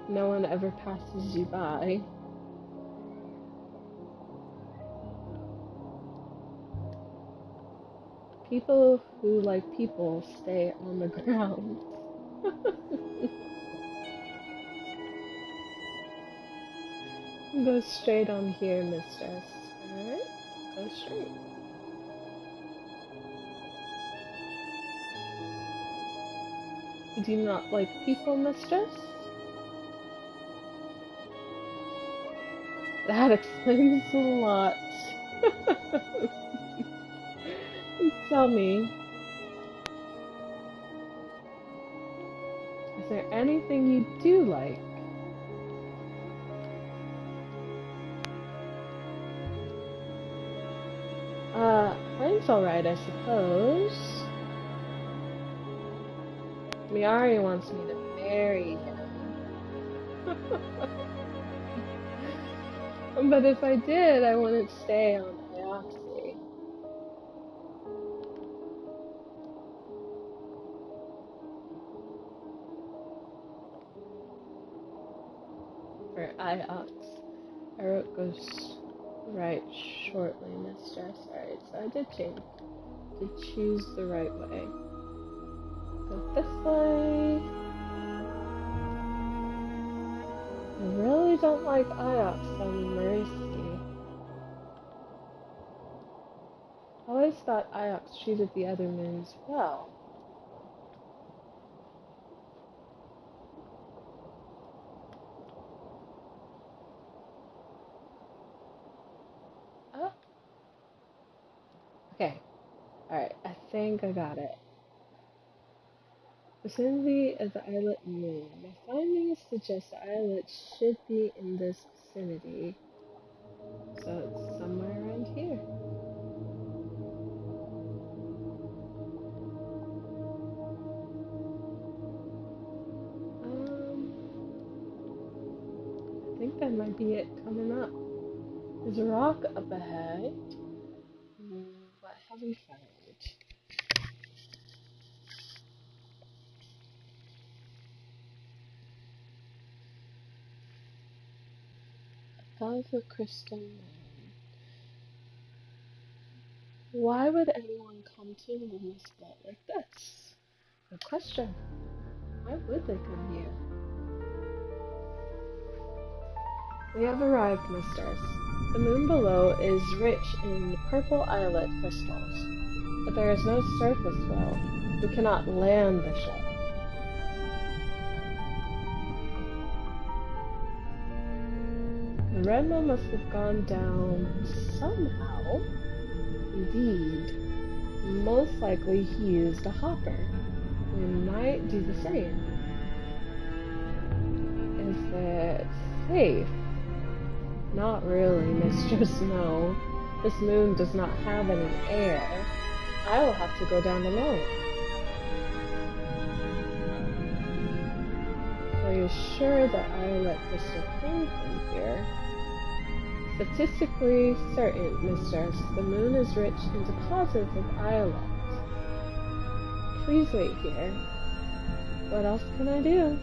No one ever passes you by. People who like people stay on the ground. Go straight on here, mistress. Alright? Go straight. You do not like people, mistress? That explains a lot. Tell me, is there anything you do like? Frank's alright, I suppose. Miari wants me to marry him. But if I did, I wouldn't stay on Ioxie. Or Iox. I wrote goes right shortly, mistress. Alright, so I did change. To choose the right way. Go this way. I really don't like Iox on Mercy. always thought Iox treated the other moons well. Oh, okay. Alright, I think I got it. Vicinity of the islet moon. My findings suggest the islet should be in this vicinity. So it's somewhere around here. I think that might be it coming up. There's a rock up ahead. What have we found? Above the crystal moon. Why would anyone come to a luminous spot like this? Good question. Why would they come here? We have arrived, misters. The moon below is rich in purple islet crystals, but there is no surface flow. We cannot land the ship. The Renmo must have gone down somehow. Indeed. Most likely he used a hopper. We might do the same. Is it safe? Not really, Mistress, no. This moon does not have any air. I will have to go down alone. Are you sure that islet crystal came from here? Statistically certain, Mistress. The moon is rich in deposits of islets. Please wait here. What else can I do?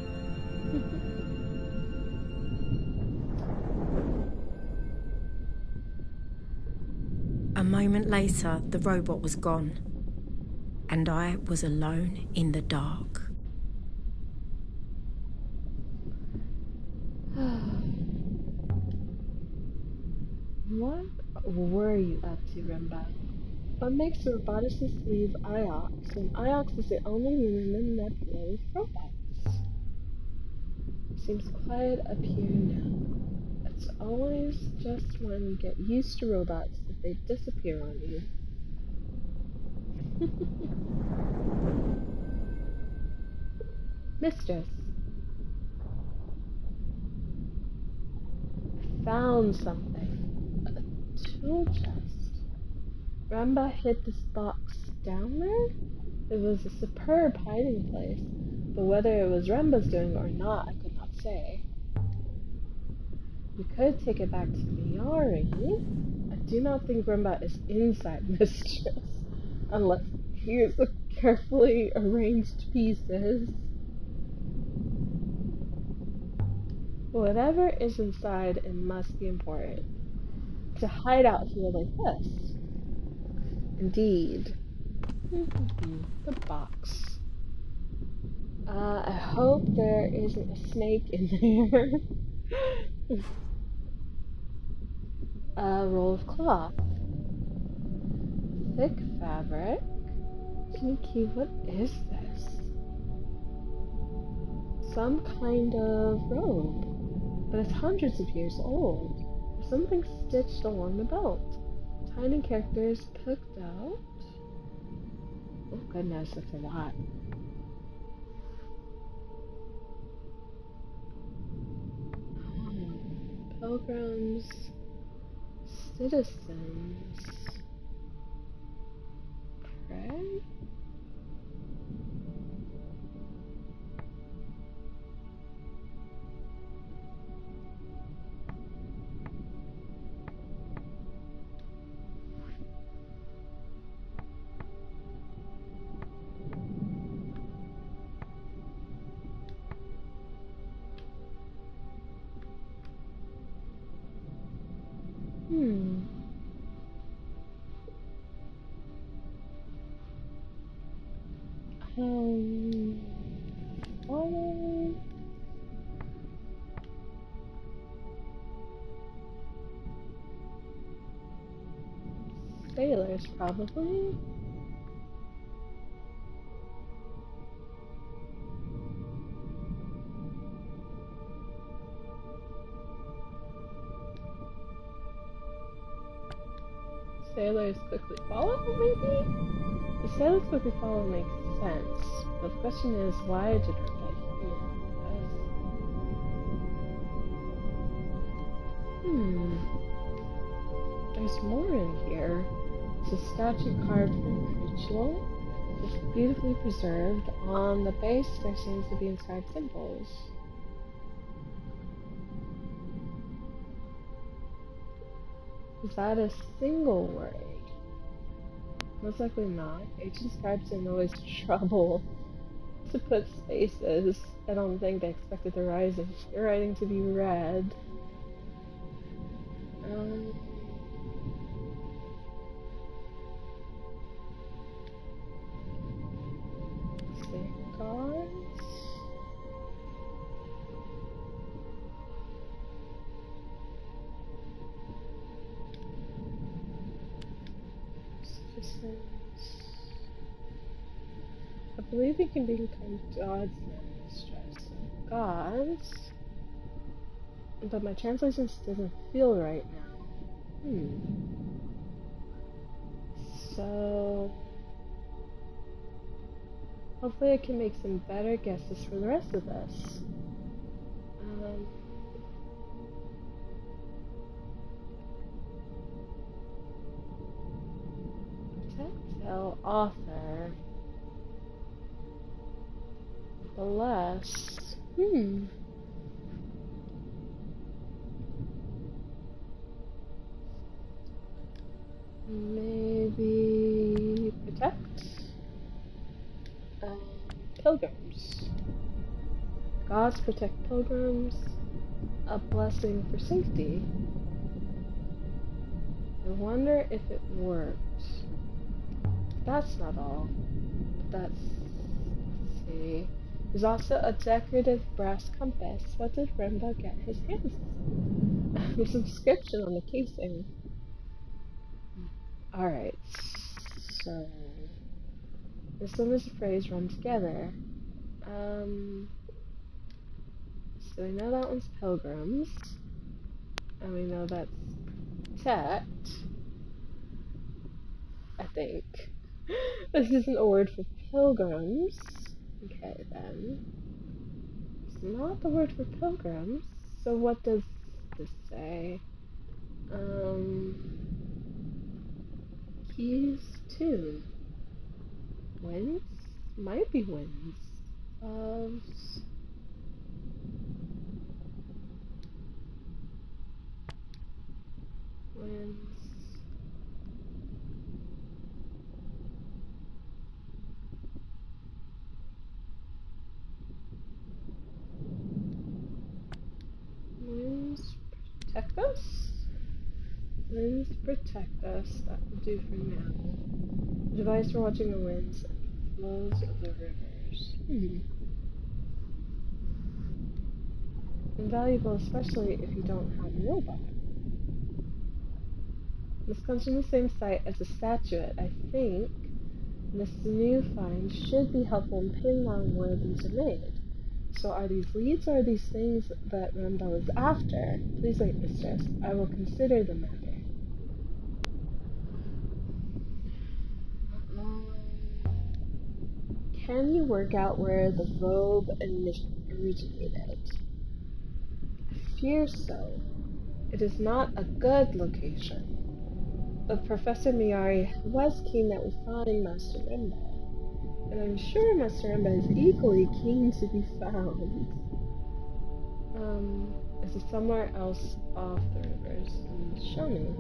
A moment later, the robot was gone, and I was alone in the dark.
What were you up to, Remba? What makes the roboticists leave Iox when Iox is the only moon in the nebula with robots? Seems quiet up here now. It's always just when you get used to robots that they disappear on you. Mistress. I found something. A tool chest. Ramba hid this box down there? It was a superb hiding place, but whether it was Remba's doing or not, I could not say. We could take it back to Miyari. I do not think Remba is inside Mistress, unless he is the carefully arranged pieces. Whatever is inside, it must be important. To hide out here like this. Indeed. The box. I hope there isn't a snake in there. A roll of cloth. Thick fabric. Sneaky, what is this? Some kind of robe, but it's hundreds of years old. There's something stitched along the belt. Tiny characters picked out. Oh goodness, that's a lot. Pilgrims, citizens, pray? Oh. sailors, probably. Sailors quickly follow, maybe? The sailors quickly follow makes sense, but the question is, why did her die here? Hmm, there's more in here. It's a statue carved from ritual. It's beautifully preserved. On the base, there seems to be inscribed symbols. Is that a single word? Most likely not. Ancient scribes didn't always trouble to put spaces. I don't think they expected the writing to be read. Um, let's see. Gods? Citizens. I believe you can become gods now. Stress. Gods? But my translation doesn't feel right now. So hopefully I can make some better guesses for the rest of this. Telltale author. The less. Maybe protect? Pilgrims. Gods protect pilgrims. A blessing for safety. I wonder if it worked. That's not all. Let's see. There's also a decorative brass compass. What did Remba get his hands on? There's a inscription on the casing. Alright, so this one is a phrase run together. So we know that one's pilgrims. And we know that's protect. I think. This isn't a word for pilgrims. Okay, then. It's not the word for pilgrims. So what does this say? Keys tune. Winds? Might be winds. Loves. Winds. Winds protect us? Winds protect us. That will do for now. A device for watching the winds and flows of the rivers. Invaluable, especially if you don't have a robot. This comes from the same site as a statuette, I think. This new find should be helpful in pinning on where these are made. So are these leads or are these things that Randall is after? Please wait, mistress. I will consider the matter. Can you work out where the robe originated? I fear so. It is not a good location. But Professor Miyari was keen that we find Master Remba. And I'm sure Master Remba is equally keen to be found. Is it somewhere else off the rivers? Show me.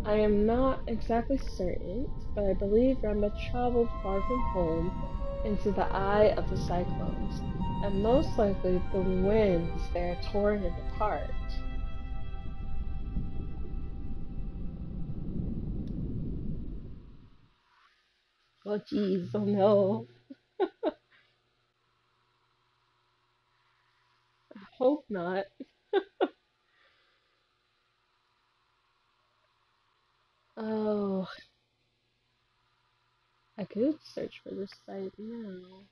I am not exactly certain, but I believe Remba traveled far from home into the eye of the cyclones, and most likely the winds there tore him apart. Oh jeez, oh no. I hope not. could search for this site now.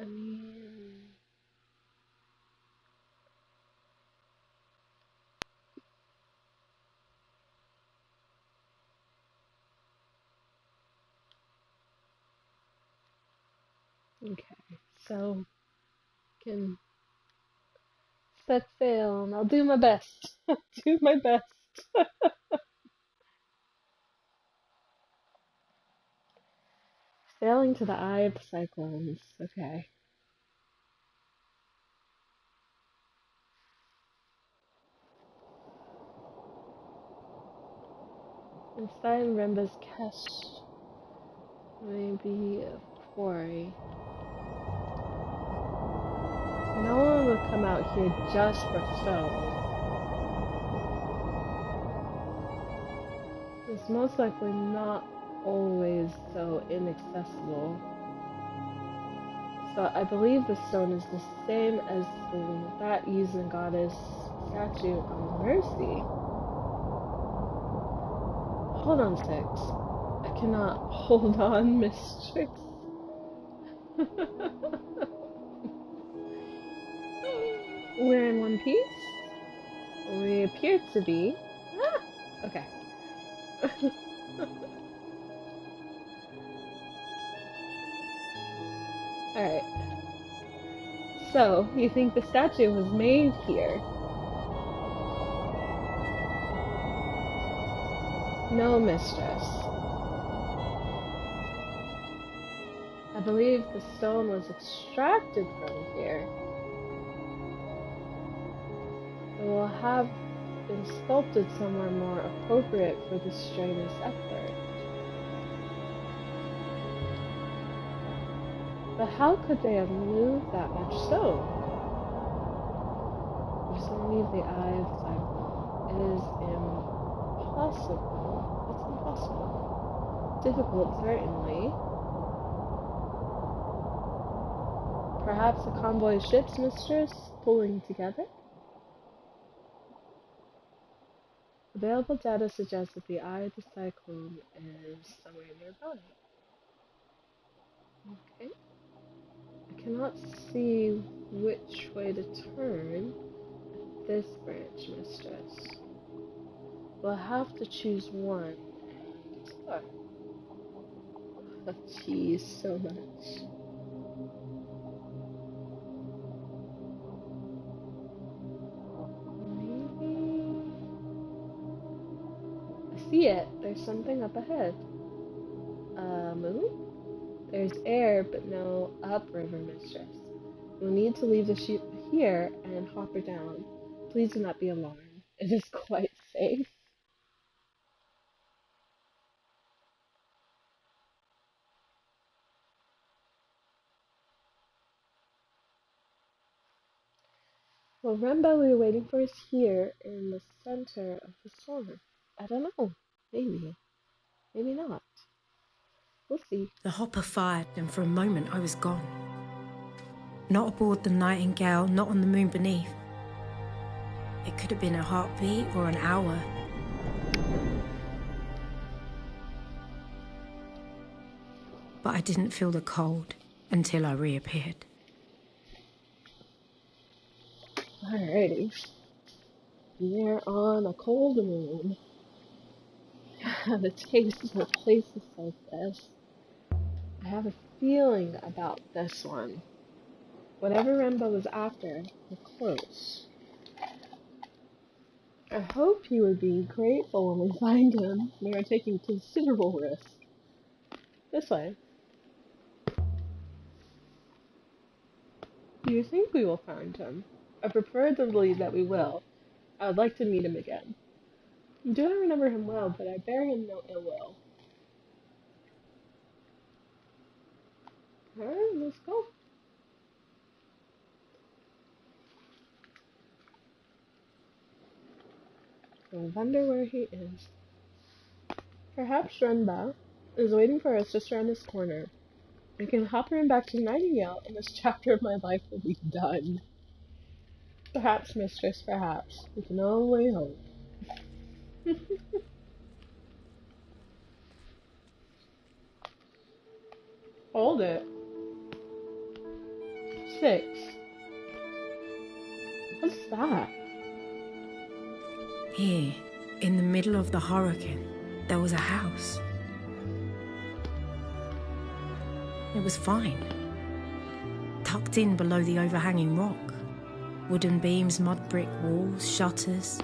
I mean... Okay, so can set sail and I'll do my best. Do my best. Sailing to the eye of the cyclones. Okay. Inside Remba's cache may be a quarry. No one would come out here just for stone. It's most likely not always so inaccessible. So I believe the stone is the same as that used in Goddess statue of Mercy. Hold on, Six. I cannot hold on, Mistress. We're in one piece? We appear to be. Ah! Okay. Alright. So, you think the statue was made here? No, Mistress. I believe the stone was extracted from here. It will have been sculpted somewhere more appropriate for this strenuous effort. But how could they have moved that much stone? If someone leaves the eye of the cycle, it is impossible. It's impossible. Difficult, certainly. Perhaps a convoy of ships, Mistress, pulling together? Available data suggests that the eye of the cyclone is somewhere nearby. Okay. I cannot see which way to turn at this branch, Mistress. We'll have to choose one and explore. Oh, geez, so much. Maybe... I see it. There's something up ahead. Moon? There's air, but no upriver, Mistress. You'll need to leave the ship here and hop her down. Please do not be alarmed. It is quite safe. Well, Rembo we were waiting for is here in the center of the storm. I don't know. Maybe. Maybe not. We'll see.
The hopper fired, and for a moment I was gone. Not aboard the Nightingale, not on the moon beneath. It could have been a heartbeat or an hour. But I didn't feel the cold until I reappeared.
Alrighty. We're on a cold moon. The taste of places like this. I have a feeling about this one. Whatever Rembo was after, we're close. I hope he would be grateful when we find him. We are taking considerable risk. This way. Do you think we will find him? I prefer to believe that we will. I would like to meet him again. Do not remember him well, but I bear him no ill will. Alright, let's go. I wonder where he is. Perhaps Renba is waiting for us just around this corner. I can hop her back to Nightingale, and this chapter of my life will be done. Perhaps, Mistress, perhaps. We can only hope. Hold it. 6. What's that?
Here, in the middle of the hurricane, there was a house. It was fine. Tucked in below the overhanging rock. Wooden beams, mud brick walls, shutters.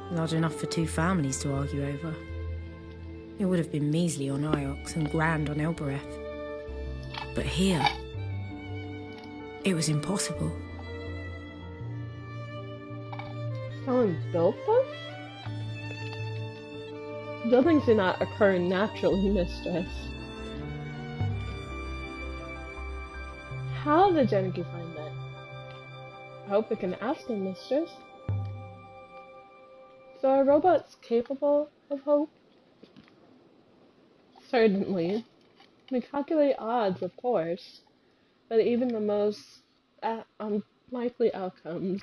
Large enough for 2 families to argue over. It would have been measly on Iox and grand on Elbereth. But here, it was impossible.
Someone built this? Buildings do not occur naturally, mistress. How did Jennifer find that? I hope we can ask him, mistress. So are robots capable of hope? Certainly. We calculate odds, of course, but even the most unlikely outcomes,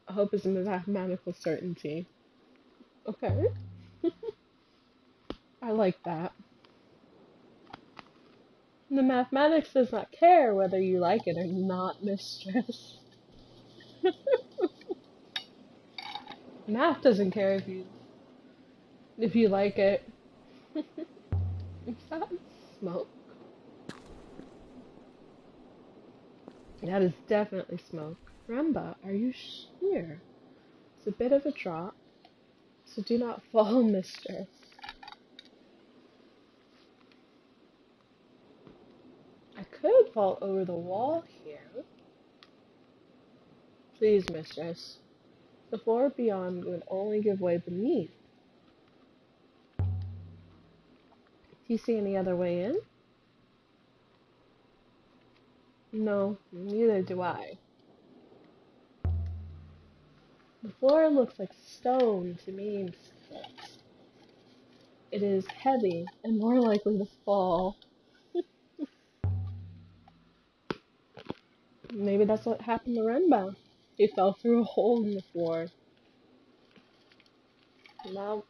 hope is a mathematical certainty. Okay. I like that. The mathematics does not care whether you like it or not, mistress. Math doesn't care if you like it. Is that smoke? That is definitely smoke. Remba, are you here? It's a bit of a drop, so do not fall, mistress. I could fall over the wall here. Please, mistress. The floor beyond would only give way beneath. Do you see any other way in? No, neither do I. The floor looks like stone to me, mistress. It is heavy and more likely to fall. Maybe that's what happened to Renba. He fell through a hole in the floor. Well,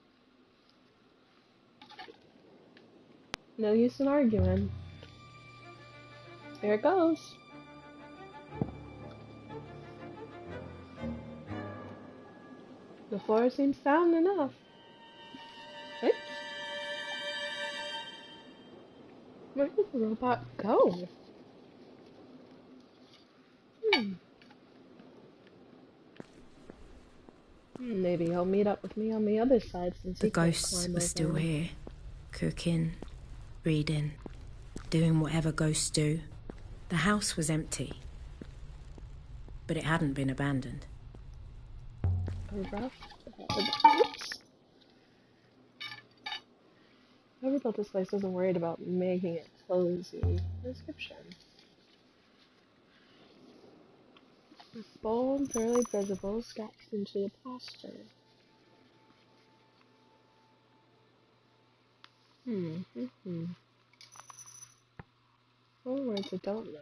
no use in arguing. There it goes. The floor seems sound enough. Oops. Where did the robot go? Maybe he'll meet up with me on the other side since
the ghosts were still here, cooking, reading, doing whatever ghosts do. The house was empty, but it hadn't been abandoned.
Oops. Whoever built this place wasn't worried about making it cozy. Description. The bone barely visible, scratched into the plaster. More words I don't know.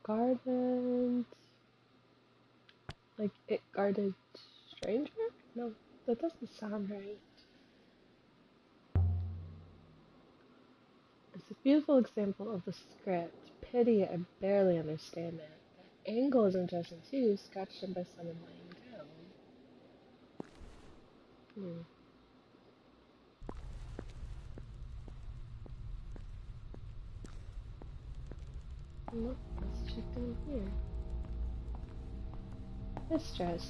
Guarded, like it guarded stranger? No, that doesn't sound right. It's a beautiful example of the script. Pity, I barely understand it. The angle is interesting too, scratched in by someone laying down. Look, let's check down here. Mistress.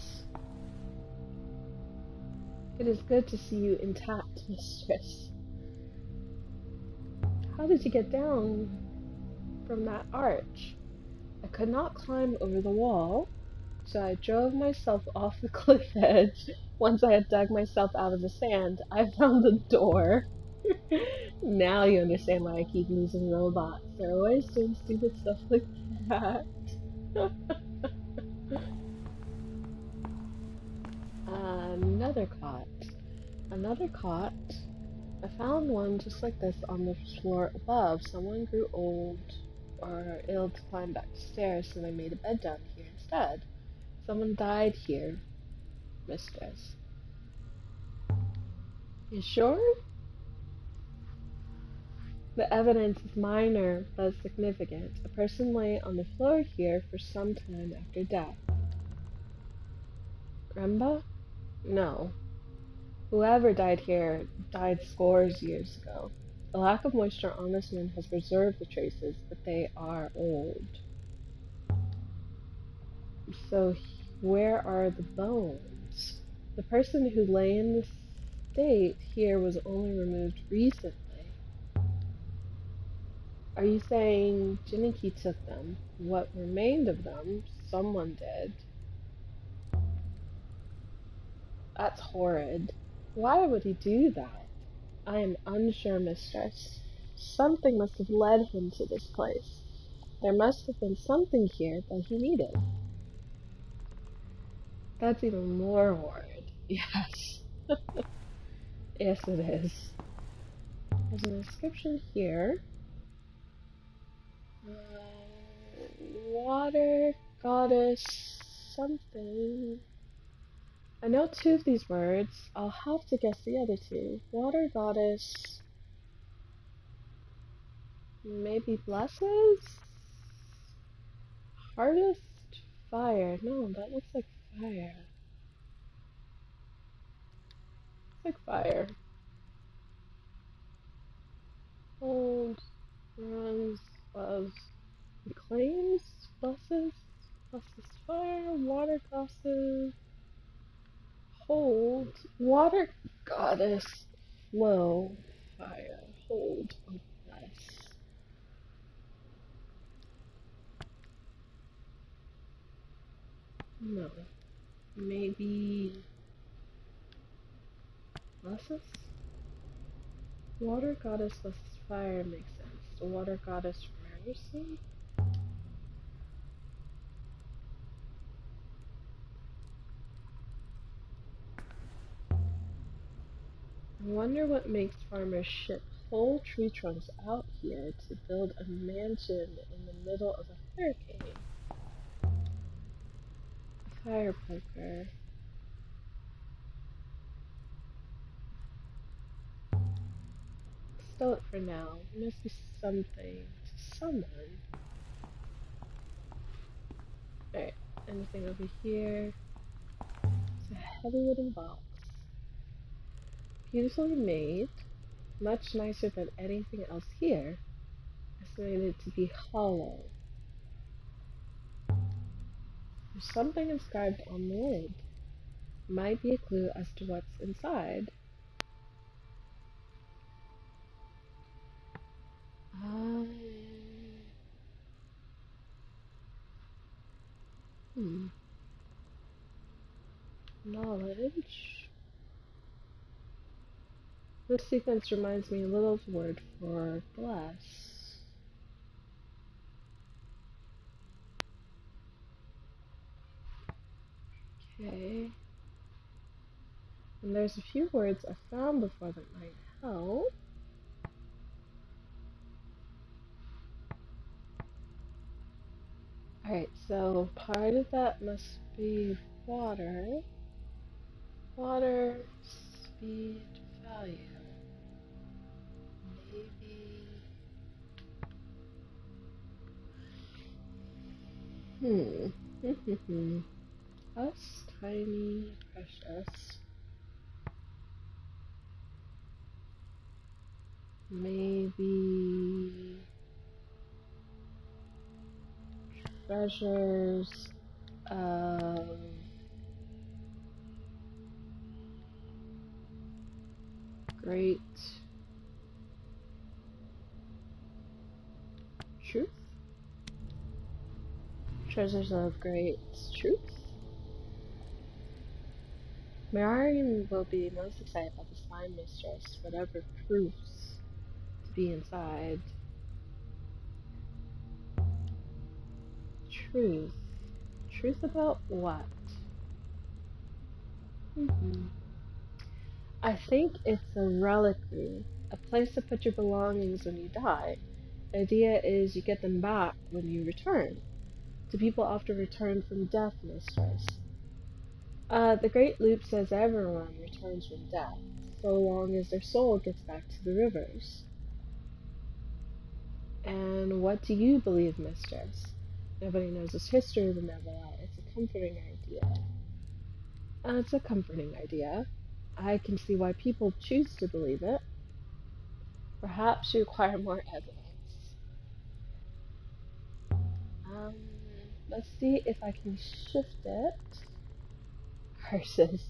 It is good to see you intact, mistress. How did you get down from that arch? I could not climb over the wall, so I drove myself off the cliff edge. Once I had dug myself out of the sand, I found the door. Now you understand why I keep losing robots. They're always doing stupid stuff like that. Another cot. Another cot. I found one just like this on the floor above. Someone grew old or ill to climb back the stairs, so they made a bed down here instead. Someone died here, mistress. You sure? The evidence is minor but significant. A person lay on the floor here for some time after death. Remba? No. Whoever died here died scores years ago. The lack of moisture on this moon has preserved the traces, but they are old. So, where are the bones? The person who lay in this state here was only removed recently. Are you saying Jiniki took them? What remained of them, someone did. That's horrid. Why would he do that? I am unsure, mistress. Something must have led him to this place. There must have been something here that he needed. That's even more horrid. Yes. Yes, it is. There's an inscription here. Water goddess something. I know two of these words. I'll have to guess the other two. Water goddess maybe blesses? Hardest fire. No, that looks like fire. It's like fire. Hold, runs, loves, claims, blesses, blesses fire, water goddess, hold, water goddess, flow, fire, hold, bless. No. Maybe blesses? Water goddess blesses fire makes sense. The water goddess mercy? I wonder what makes farmers ship whole tree trunks out here to build a mansion in the middle of a hurricane. A fire poker. Stow it for now. There must be something to someone. Alright, anything over here? It's a heavy wooden box. Beautifully made. Much nicer than anything else here. Estimated to be hollow. There's something inscribed on the lid. Might be a clue as to what's inside. Hmm. Knowledge. This sequence reminds me a little of the word for bless. Okay. And there's a few words I found before that might help. Alright, so part of that must be water. Water, speed, value. Maybe. Us, tiny, precious. Maybe treasures of great Truth? Treasures of great truth? Marion will be most excited about the slime mistress, whatever proofs to be inside. Truth. Truth about what? I think it's a reliquary, a place to put your belongings when you die. The idea is you get them back when you return. Do people often return from death, mistress? The Great Loop says everyone returns from death, so long as their soul gets back to the rivers. And what do you believe, mistress? Nobody knows the history of the nebula. It's a comforting idea. It's a comforting idea. I can see why people choose to believe it. Perhaps you require more evidence. Um, let's see if I can shift it. Curses.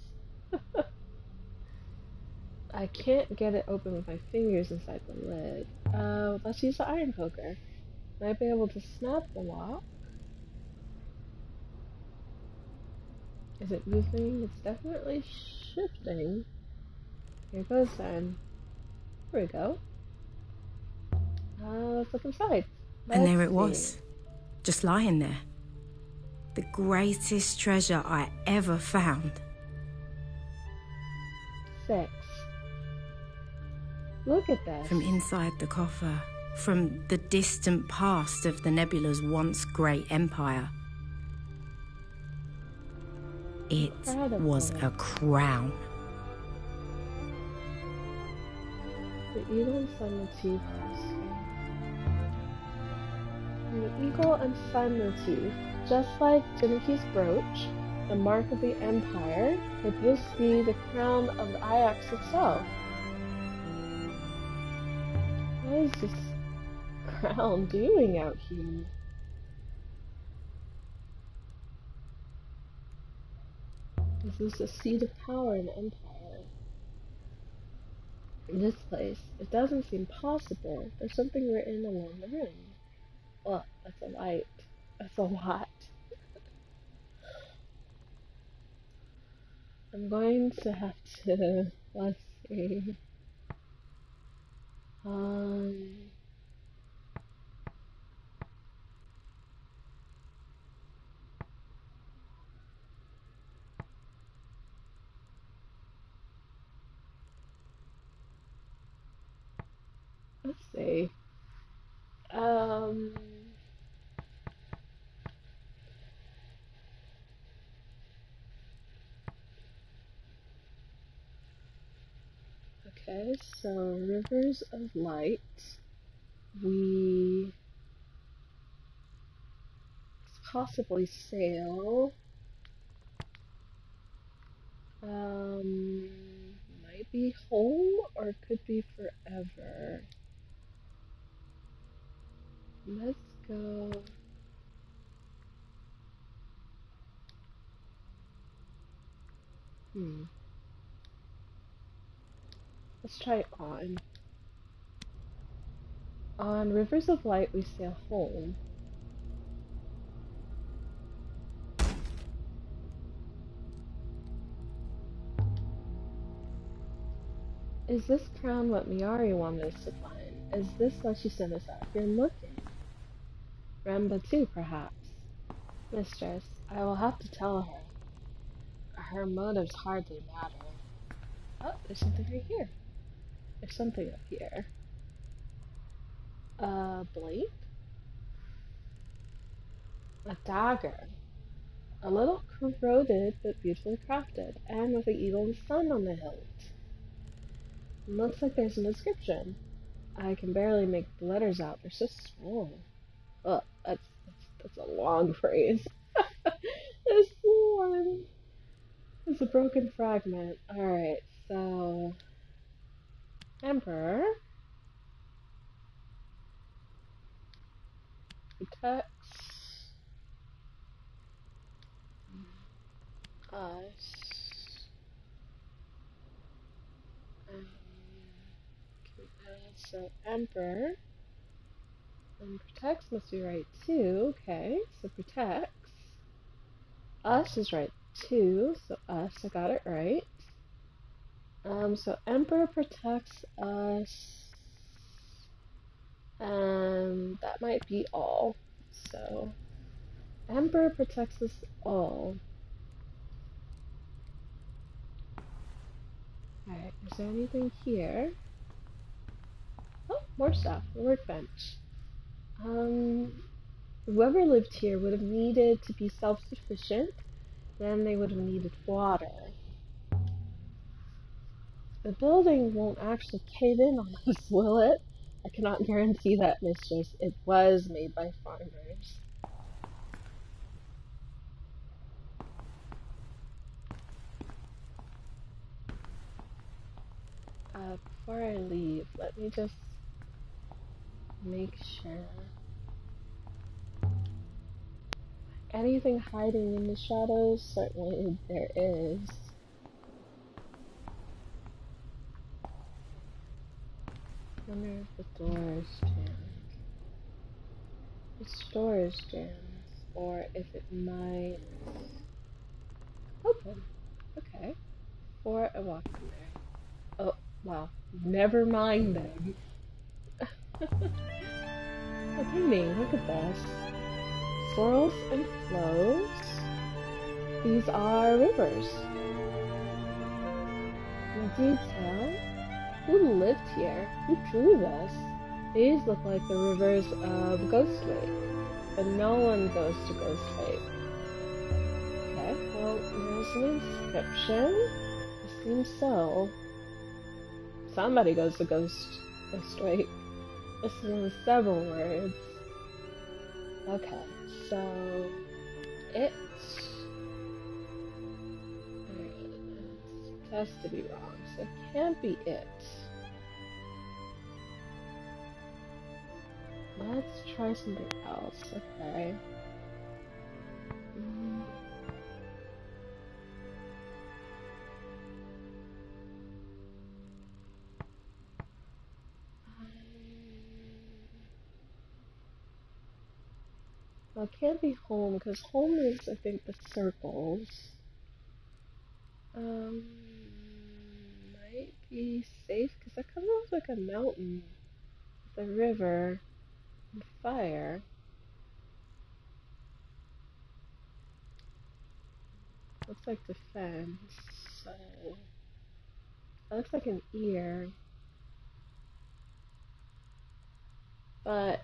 I can't get it open with my fingers inside the lid. Let's use the iron poker. Might be able to snap the lock. Is it moving? It's definitely shifting. Here it goes then. Here we go. Let's look inside.
And
Let's
there it
see.
was, just lying there. The greatest treasure I ever found.
6. Look at this.
From inside the coffer, from the distant past of the nebula's once great empire. It was a crown.
The eagle and sun motif. The eagle and sun motif, just like Jinki's brooch, the mark of the empire, could this be the crown of the Ajax itself? What is this crown doing out here? Is this a seat of power in the empire? In this place, it doesn't seem possible. There's something written along the rim. Oh, that's a light. That's a lot. I'm going to have to, let's see. Um, let's see. Um, okay, so rivers of light. We possibly sail. Might be home or could be forever. Let's go. Let's try on. On rivers of light, we sail home. Is this crown what Miari wanted us to find? Is this why she sent us out here looking? Ramba too, perhaps. Mistress, I will have to tell her. Her motives hardly matter. Oh, there's something right here. There's something up here. Blade? A dagger. A little corroded, but beautifully crafted, and with the eagle and sun on the hilt. Looks like there's an inscription. I can barely make the letters out. They're so small. Oh, that's a long phrase. This one is a broken fragment. Alright, so Emperor protects us. Um, so Emperor And protects must be right too. Okay, so protects. Us is right too, so us, I got it right. So Emperor protects us, and that might be all. So Emperor protects us all. Alright, is there anything here? Oh, more stuff. A workbench. Whoever lived here would have needed to be self-sufficient. Then they would have needed water. The building won't actually cave in on us, will it? I cannot guarantee that, mistress. It was made by farmers. Before I leave, let me just make sure. Anything hiding in the shadows? Certainly there is. I wonder if the door is jammed. This door is jammed, or if it might open. Okay. Or I walk in there. Oh, wow. Never mind then. Okay, me, look at this. Swirls and flows. These are rivers. In detail, who lived here? Who drew this? These look like the rivers of Ghost Lake, but no one goes to Ghost Lake. Okay, well, there's an inscription. It seems so. Somebody goes to Ghost Lake. This is in several words. Okay, so it has to be wrong, so it can't be it. Let's try something else, okay. Well, it can't be home, because home is, I think, the circles. Might be safe, because that kind of looks like a mountain with a river and fire. Looks like defense, so that looks like an ear. But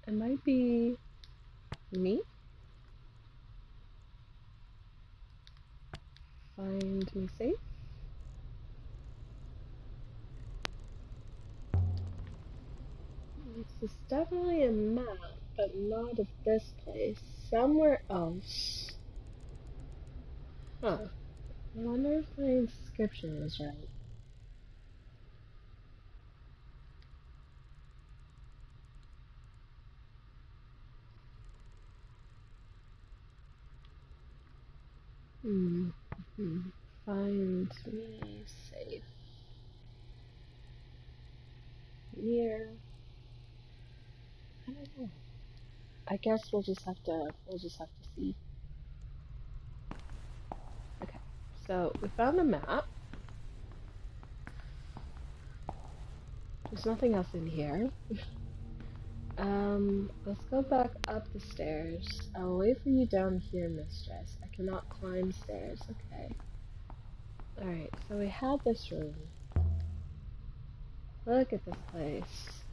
it might be me. Find me safe. This is definitely a map, but not of this place. Somewhere else. Huh. I wonder if my inscription is right. Find me safe. Near. I don't know. I guess we'll just have to see. Okay. So we found a map. There's nothing else in here. Let's go back up the stairs. I'll wait for you down here, mistress. I cannot climb stairs. Okay. Alright, so we have this room. Look at this place.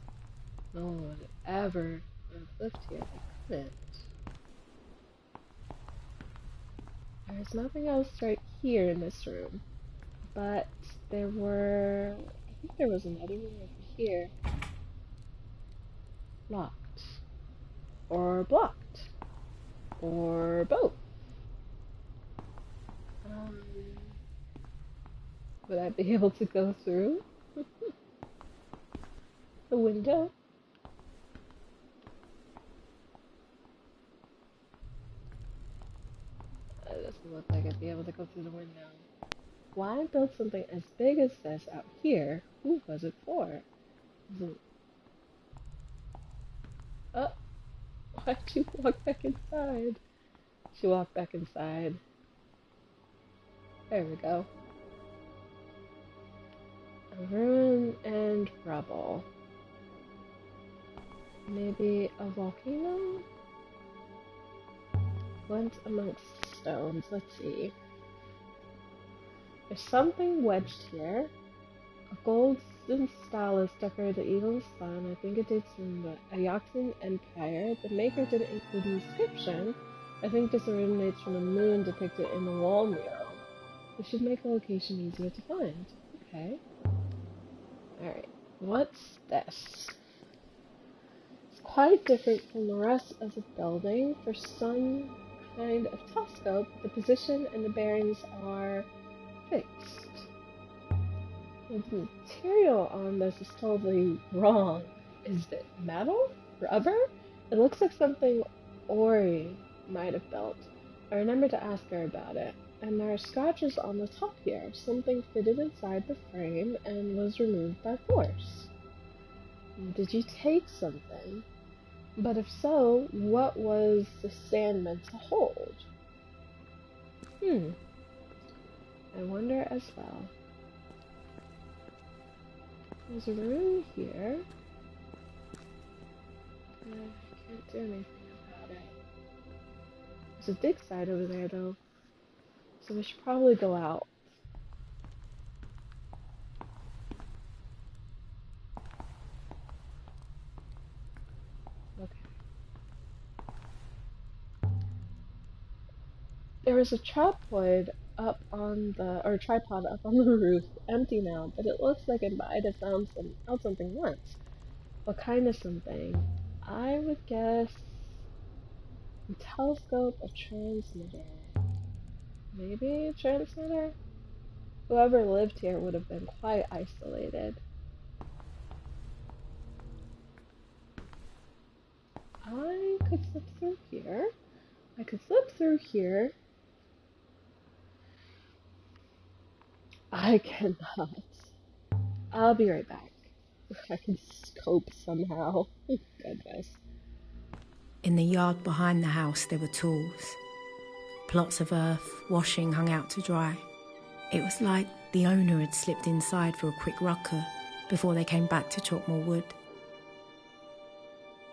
No one would ever have lived here. They couldn't. There's nothing else right here in this room. But there were... I think there was another room over here. Locked. Or blocked. Or both. Um, would I be able to go through the window? It doesn't look like I'd be able to go through the window. Why build something as big as this out here? Who was it for? Was it... Oh, why'd you walk back inside? She walked back inside. There we go. A ruin and rubble. Maybe a volcano? Went amongst stones. Let's see. There's something wedged here. A golden stylus decorated the eagle and spine. I think it dates from the Ajaxian Empire. The maker didn't include an inscription. I think this originates from a moon depicted in the wall mural. We should make the location easier to find. Okay. Alright. What's this? It's quite different from the rest of the building. For some kind of telescope, the position and the bearings are fixed. The material on this is totally wrong. Is it metal? Rubber? It looks like something Ori might have built. I remember to ask her about it. And there are scratches on the top here. Something fitted inside the frame and was removed by force. Did you take something? But if so, what was the sand meant to hold? I wonder as well. There's a room here. I can't do anything about it. There's a dig site over there though. So we should probably go out. Okay. There was a tripod up on the roof, empty now, but it looks like it might have found something once. What kind of something? I would guess a telescope, a transmitter. Maybe a transmitter? Whoever lived here would have been quite isolated. I could slip through here. I could slip through here. I cannot. I'll be right back. I can scope somehow. Goodness.
In the yard behind the house, there were tools. Plots of earth, washing hung out to dry. It was like the owner had slipped inside for a quick rucker before they came back to chop more wood.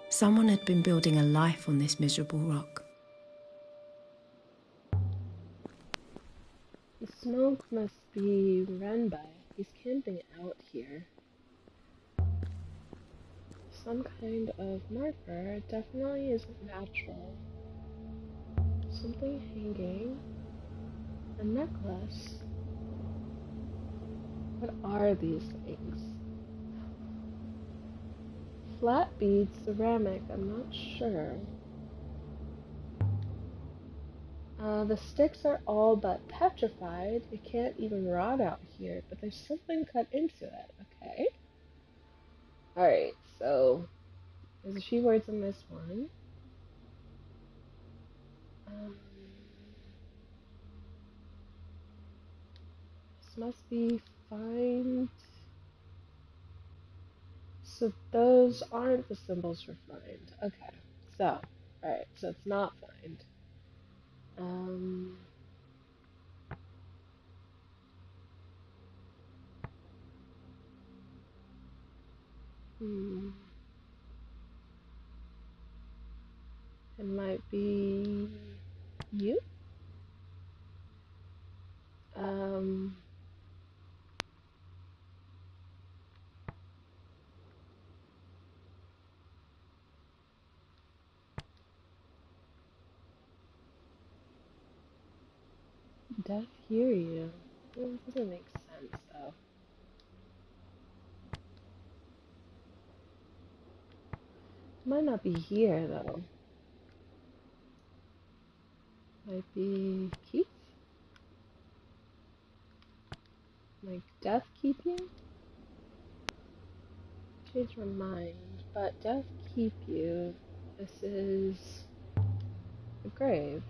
Someone had been building a life on this miserable rock.
The smoke must be run by. He's camping out here. Some kind of marker. It definitely isn't natural. Something hanging. A necklace. What are these things? Flat beads, ceramic, I'm not sure. The sticks are all but petrified. It can't even rot out here, but there's something cut into it. Okay. Alright, so there's a few words in this one. This must be find. So those aren't the symbols for find. Okay. So, alright, so it's not find. It might be you. Deaf hear you. It doesn't make sense though. It might not be here though. Might be Keith? Like, death keep you? Change my mind, but death keep you. This is a grave.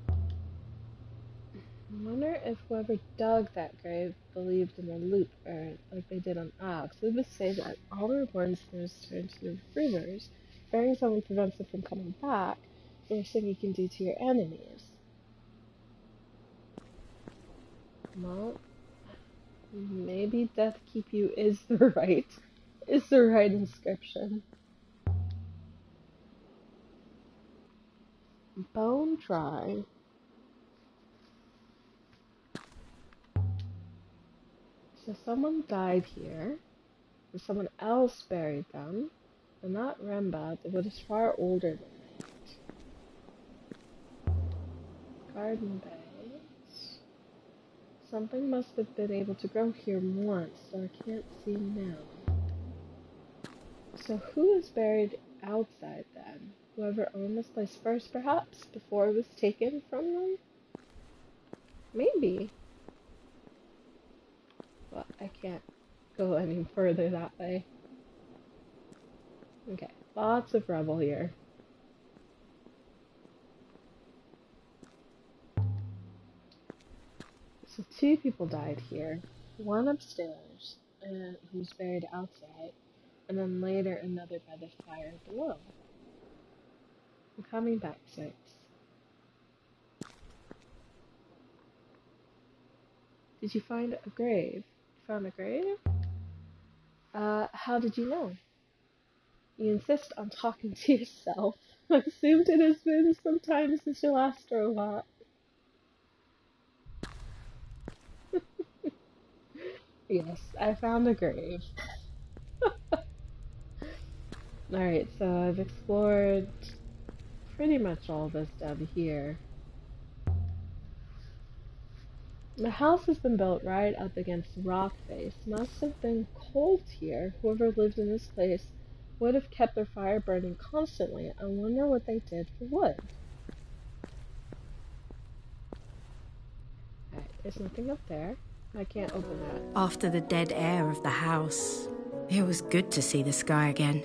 I wonder if whoever dug that grave believed in a loop, or like they did on Ox. They would say that all the reborn sinners turn to the rivers. Burying someone prevents them from coming back. There's something you can do to your enemies. Well, maybe death keep you is the right inscription. Bone dry. So someone died here, and someone else buried them. They're not Remba, but it's far older than that. Garden beds. Something must have been able to grow here once, so I can't see now. So who is buried outside then? Whoever owned this place first, perhaps, before it was taken from them? Maybe. Well, I can't go any further that way. Okay, lots of rubble here. So 2 people died here. One upstairs, who's buried outside, and then later another by the fire below. I'm coming back, 6. Did you find a grave? You found a grave? How did you know? You insist on talking to yourself. I assumed it has been some time since your last robot. Yes, I found a grave. Alright, so I've explored pretty much all this down here. The house has been built right up against the rock face. Must have been cold here. Whoever lived in this place would have kept their fire burning constantly. I wonder what they did for wood. Alright, there's nothing up there. I can't open that.
After the dead air of the house, it was good to see the sky again.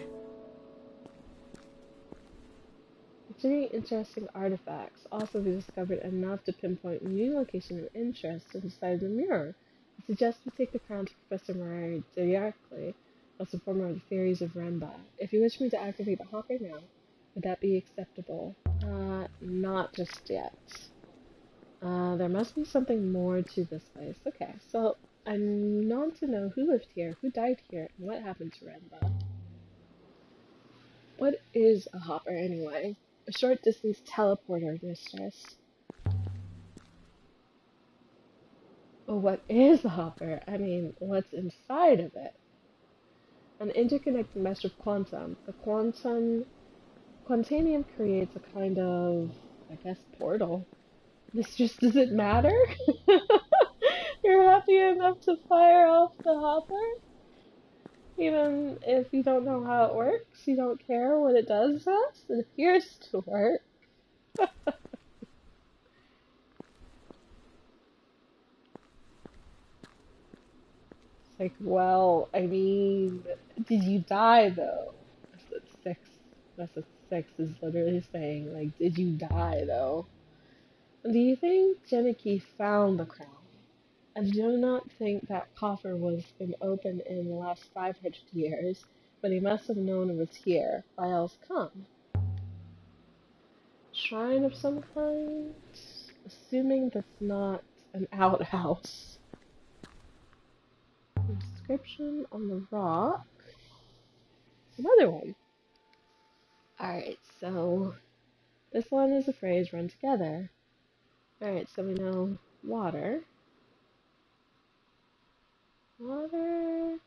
Many interesting artifacts. Also, we discovered enough to pinpoint a new location of interest inside the mirror. I suggest we take the crown to Professor Murray directly, as a former of the theories of Remba. If you wish me to activate the hopper now, would that be acceptable? Not just yet. There must be something more to this place. Okay, so I want to know who lived here, who died here, and what happened to Remba. What is a hopper anyway? A short distance teleporter, mistress. Well, what is a hopper? I mean, what's inside of it? An interconnected mesh of quantum. The quantanium creates a kind of, I guess, portal. Mistress, does it matter? You're happy enough to fire off the hopper? Even if you don't know how it works, you don't care what it does to us? It appears to work. Like, well, I mean, did you die though? That's what 6. That's what 6 is literally saying. Like, did you die though? Do you think Geniki found the crown? I do not think that coffer was been opened in the last 500 years, but he must have known it was here. Why else come? Shrine of some kind? Assuming that's not an outhouse. Inscription on the rock. Another one. Alright, so this one is a phrase run together. Alright, so we know water. Water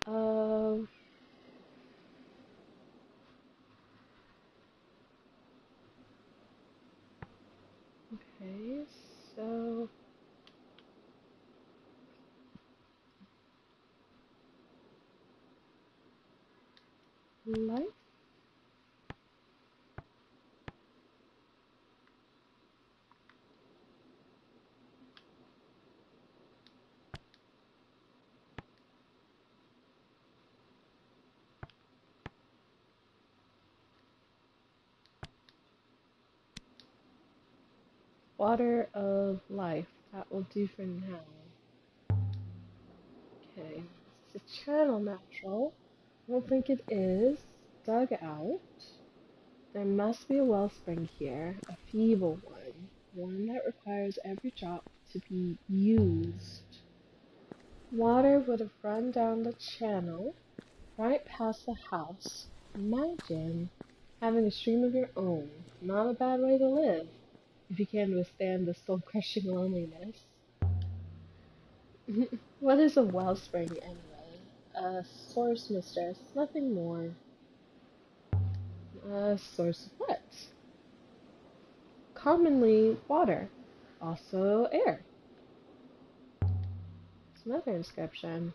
of okay, so life Water of life. That will do for now. Okay, it's a channel natural. I don't think it is. Dug out. There must be a wellspring here, a feeble one that requires every drop to be used. Water would have run down the channel, right past the house. Imagine having a stream of your own. Not a bad way to live, if you can withstand the soul-crushing loneliness. What is a wellspring, anyway? A source mistress, nothing more. A source of what? Commonly water, also air. It's another inscription.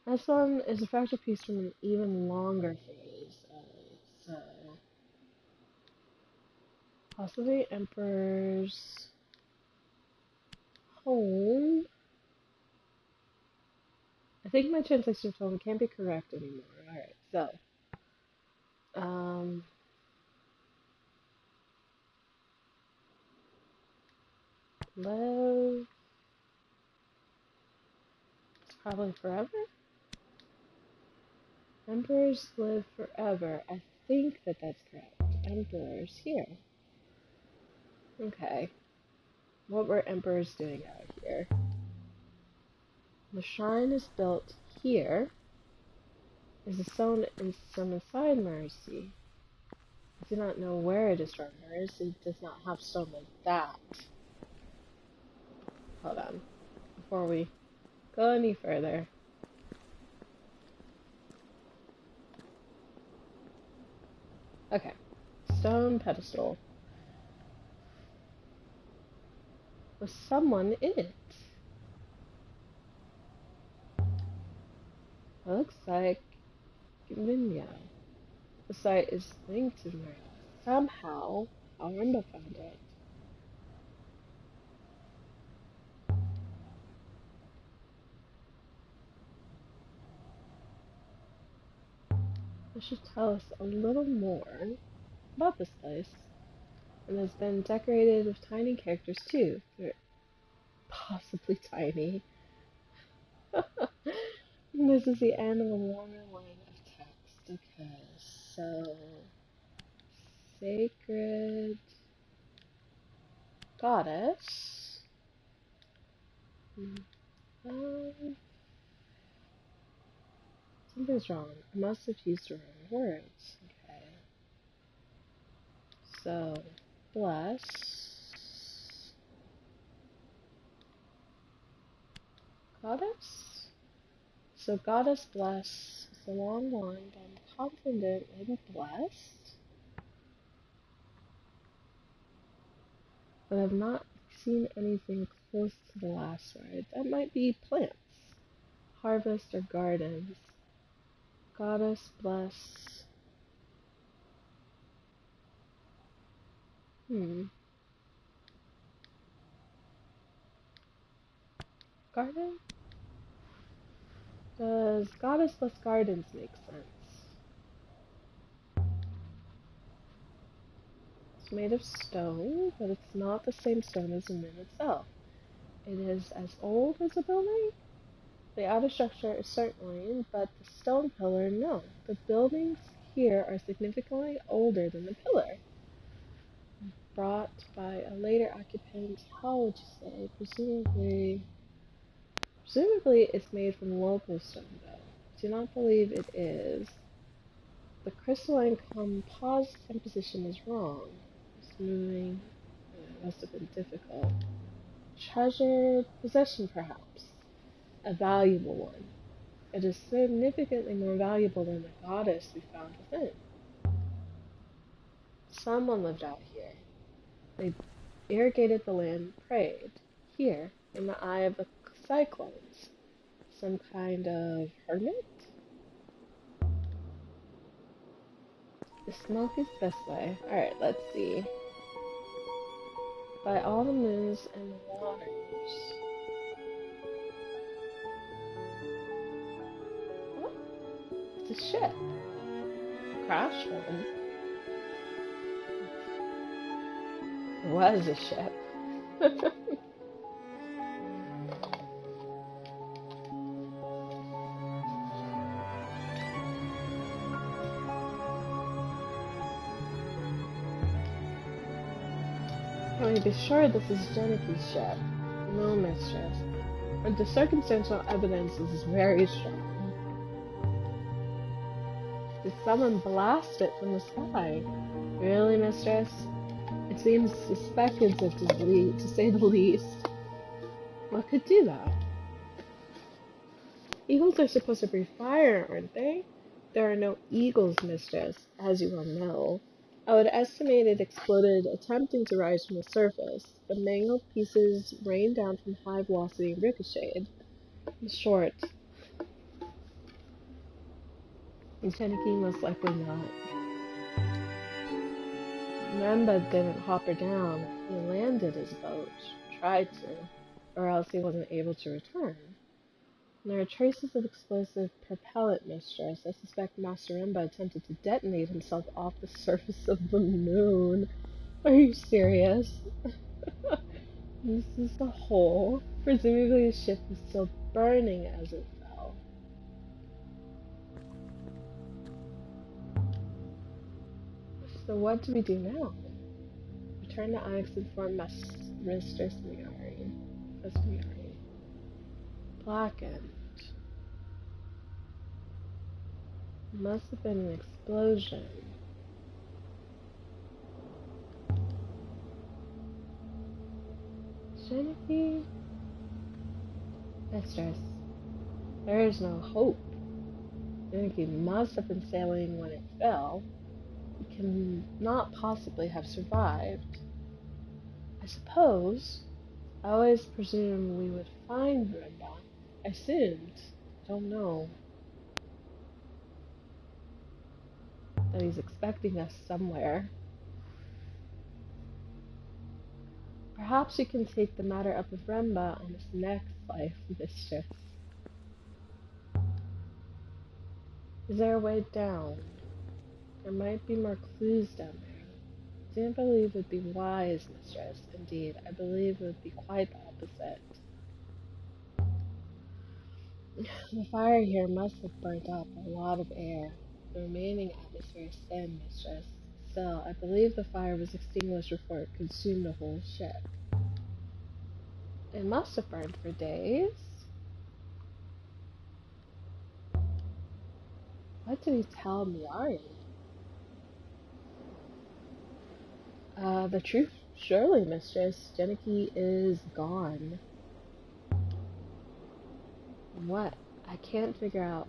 This one is a fractal piece from an even longer phase. So possibly Emperor's home. I think my translation of home can't be correct anymore. Alright, so live. It's probably forever. Emperors live forever. I think that that's correct. Emperors here. Okay. What were emperors doing out here? The shrine is built here. Is a stone in some inside Mercy. I do not know where it is from. Mercy does not have stone like that. Hold on. Before we go any further. Okay. Stone pedestal. With someone in it. Looks like Gimbinya. The site is linked to Mercy. Somehow, Arimba found it. This should tell us a little more about this place. And has been decorated with tiny characters too. They're possibly tiny. This is the end of a longer line of text. Okay, so sacred goddess. Something's wrong. I must have used the wrong words. Okay. So bless goddess. So goddess bless is a long one, but I'm confident in blessed. But I've not seen anything close to the last word. That might be plants, harvest, or gardens. Goddess bless. Garden? Does goddess bless gardens make sense? It's made of stone, but it's not the same stone as the moon itself. It is as old as a building? The outer structure is certainly, but the stone pillar, no. The buildings here are significantly older than the pillar. Brought by a later occupant, how would you say? Presumably it's made from local stone, though. Do not believe it is. The crystalline composite composition is wrong. Smoothing must have been difficult. Treasured possession, perhaps. A valuable one. It is significantly more valuable than the goddess we found within. Someone lived out here. They irrigated the land, prayed. Here, in the eye of the cyclones. Some kind of hermit? The smoke is this way. Alright, let's see. By all the moons and waters. What? It's a ship. A crashed one. was a ship. Can we be sure this is Janeki's ship? No, mistress. But the circumstantial evidence is very strong. Did someone blast it from the sky? Really, mistress? It seems speculative to say the least. What could do that? Eagles are supposed to breathe fire, aren't they? There are no eagles, mistress, as you well know. I would estimate it exploded attempting to rise from the surface. The mangled pieces rained down from high velocity and ricocheted. In short, Teneki most likely not. Remember didn't hop her down. He landed his boat. Tried to. Or else he wasn't able to return. There are traces of explosive propellant, mistress. I suspect Master Remba attempted to detonate himself off the surface of the moon. Are you serious? This is a hole. Presumably the ship was still burning as it fell. So what do we do now? Return to Onyx and inform Mr. Smiari. Blackened. Must have been an explosion. Genevieve? Mistress, there is no hope. Genevieve must have been sailing when it fell. It cannot possibly have survived. I suppose. I always presumed we would find Brenda. I assumed. Don't know. That he's expecting us somewhere. Perhaps you can take the matter up with Remba on his next life, mistress. Is there a way down? There might be more clues down there. I didn't believe it would be wise, mistress. Indeed, I believe it would be quite the opposite. The fire here must have burnt up a lot of air. The remaining atmosphere is thin, mistress. Still, I believe the fire was extinguished before it consumed the whole ship. It must have burned for days. What did he tell Miari? The truth, surely, mistress. Geneki is gone. What I can't figure out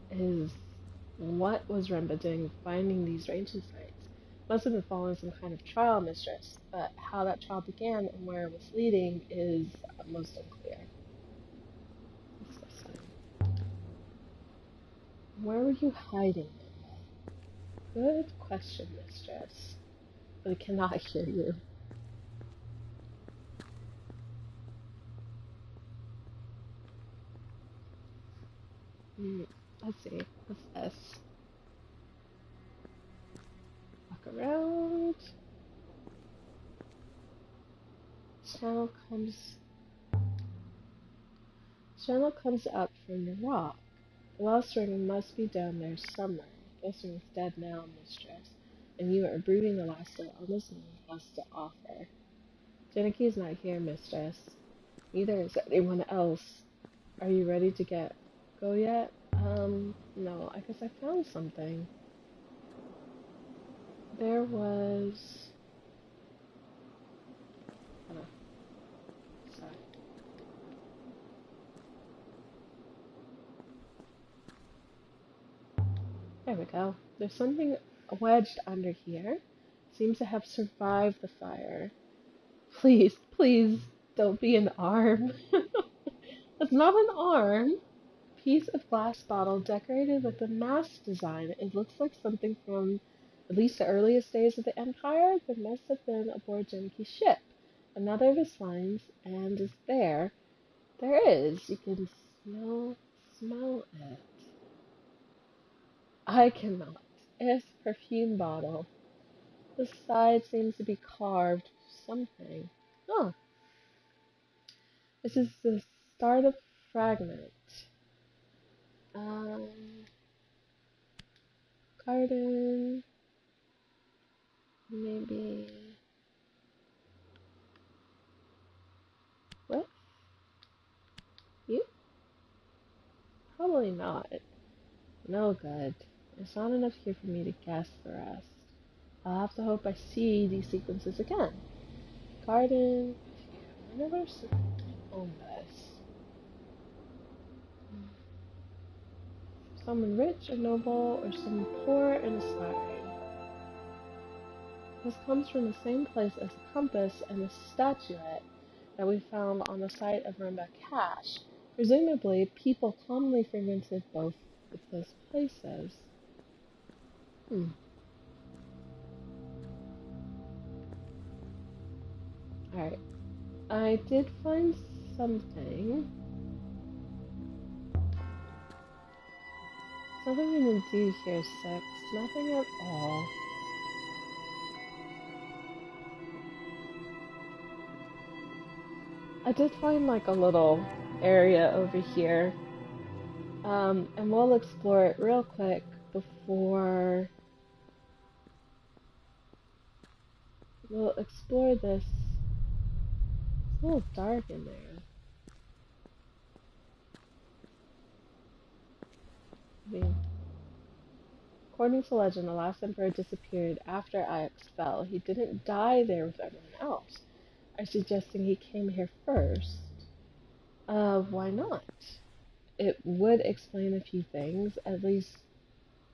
is what was Remba doing finding these ranging sites? Must have been following some kind of trial, mistress, but how that trial began and where it was leading is most unclear. Disgusting. Where were you hiding? Good question, mistress. But I cannot hear you. Let's see. What's this? Walk around. Channel comes up from the rock. The lost ring must be down there somewhere. This ring's dead now, mistress, and you are brooding the last that almost no one has to offer. Janeki's not here, mistress. Neither is anyone else. Are you ready to go yet? No, I guess I found something. There was... Oh, sorry. There we go. There's something wedged under here. Seems to have survived the fire. Please, please, don't be an arm. That's not an arm. Piece of glass bottle decorated with a mask design. It looks like something from at least the earliest days of the Empire. There must have been aboard Genki's ship. Another of his lines, and is there. There is. You can smell it. I cannot. It's a perfume bottle. The side seems to be carved something. Oh, this is the start of fragment. Um, garden, maybe. What? You? Probably not. No good. There's not enough here for me to guess the rest. I'll have to hope I see these sequences again. Garden, universe, homeless. Someone rich or noble, or someone poor and aspiring. This comes from the same place as the compass and the statuette that we found on the site of Rumba Cache. Presumably, people commonly frequented both of those places. Alright. I did find something. Nothing I'm gonna do here, 6. Nothing at all. I did find like a little area over here. And we'll explore it real quick before we'll explore this. It's a little dark in there. I mean, according to legend, the last emperor disappeared after Ajax fell. He didn't die there with everyone else. Are suggesting he came here first. Why not? It would explain a few things, at least,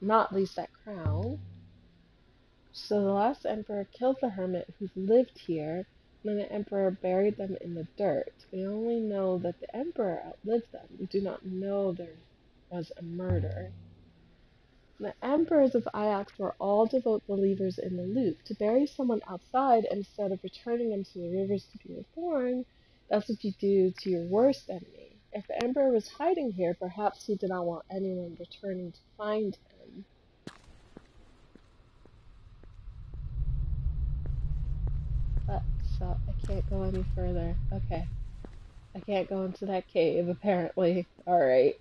not least that crown. So the last emperor killed the hermit who lived here, and then the emperor buried them in the dirt. We only know that the emperor outlived them. We do not know there was a murder. The emperors of Ajax were all devout believers in the loop. To bury someone outside instead of returning them to the rivers to be reborn, that's what you do to your worst enemy. If the emperor was hiding here, perhaps he did not want anyone returning to find him. But, so, I can't go any further. Okay. I can't go into that cave, apparently. Alright.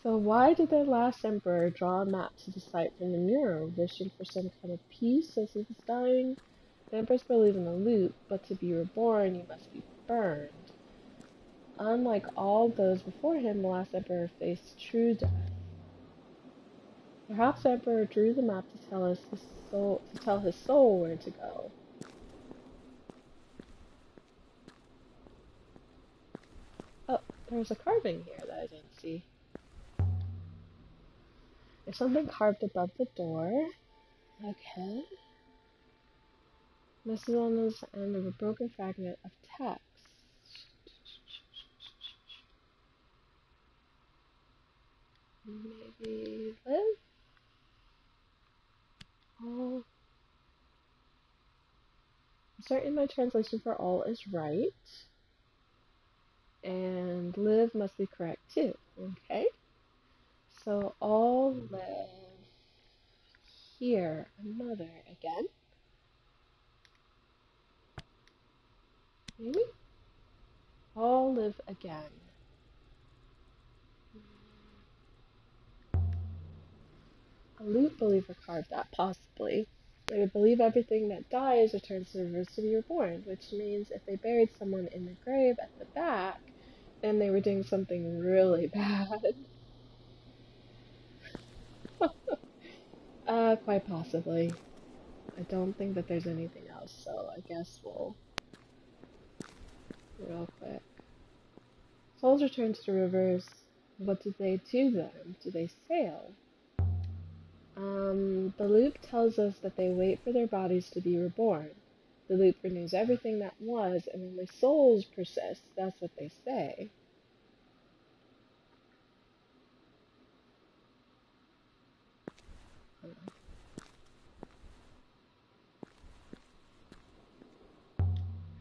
So why did the last emperor draw a map to the site from the mural, wishing for some kind of peace as he was dying? The emperors believe in the loop, but to be reborn, you must be burned. Unlike all those before him, the last emperor faced true death. Perhaps the emperor drew the map to tell his soul where to go. Oh, there was a carving here that I didn't see. There's something carved above the door. Okay. This is on the end of a broken fragment of text. Maybe live? All. I'm certain my translation for all is right. And live must be correct too. Okay. So all live here. Another again. Maybe? All live again. A loot believer carved that, possibly. They would believe everything that dies returns to the rivers to be reborn, which means if they buried someone in the grave at the back, then they were doing something really bad. Quite possibly. I don't think that there's anything else, so I guess we'll real quick. Souls return to the rivers. What do they do then? Do they sail? The loop tells us that they wait for their bodies to be reborn. The loop renews everything that was, and only souls persist. That's what they say.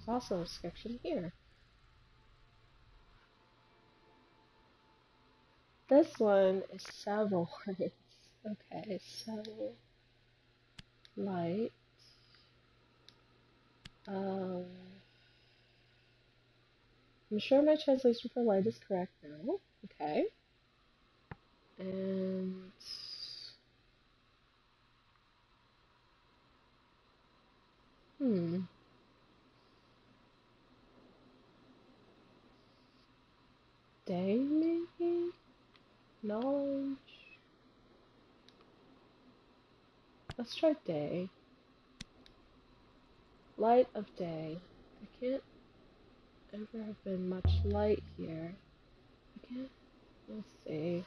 There's also a inscription here. This one is several words. Okay, so light. Um, I'm sure my translation for light is correct now. Okay. And day maybe? Knowledge. Let's try day. Light of day. There can't ever have been much light here. I can't. Let's see.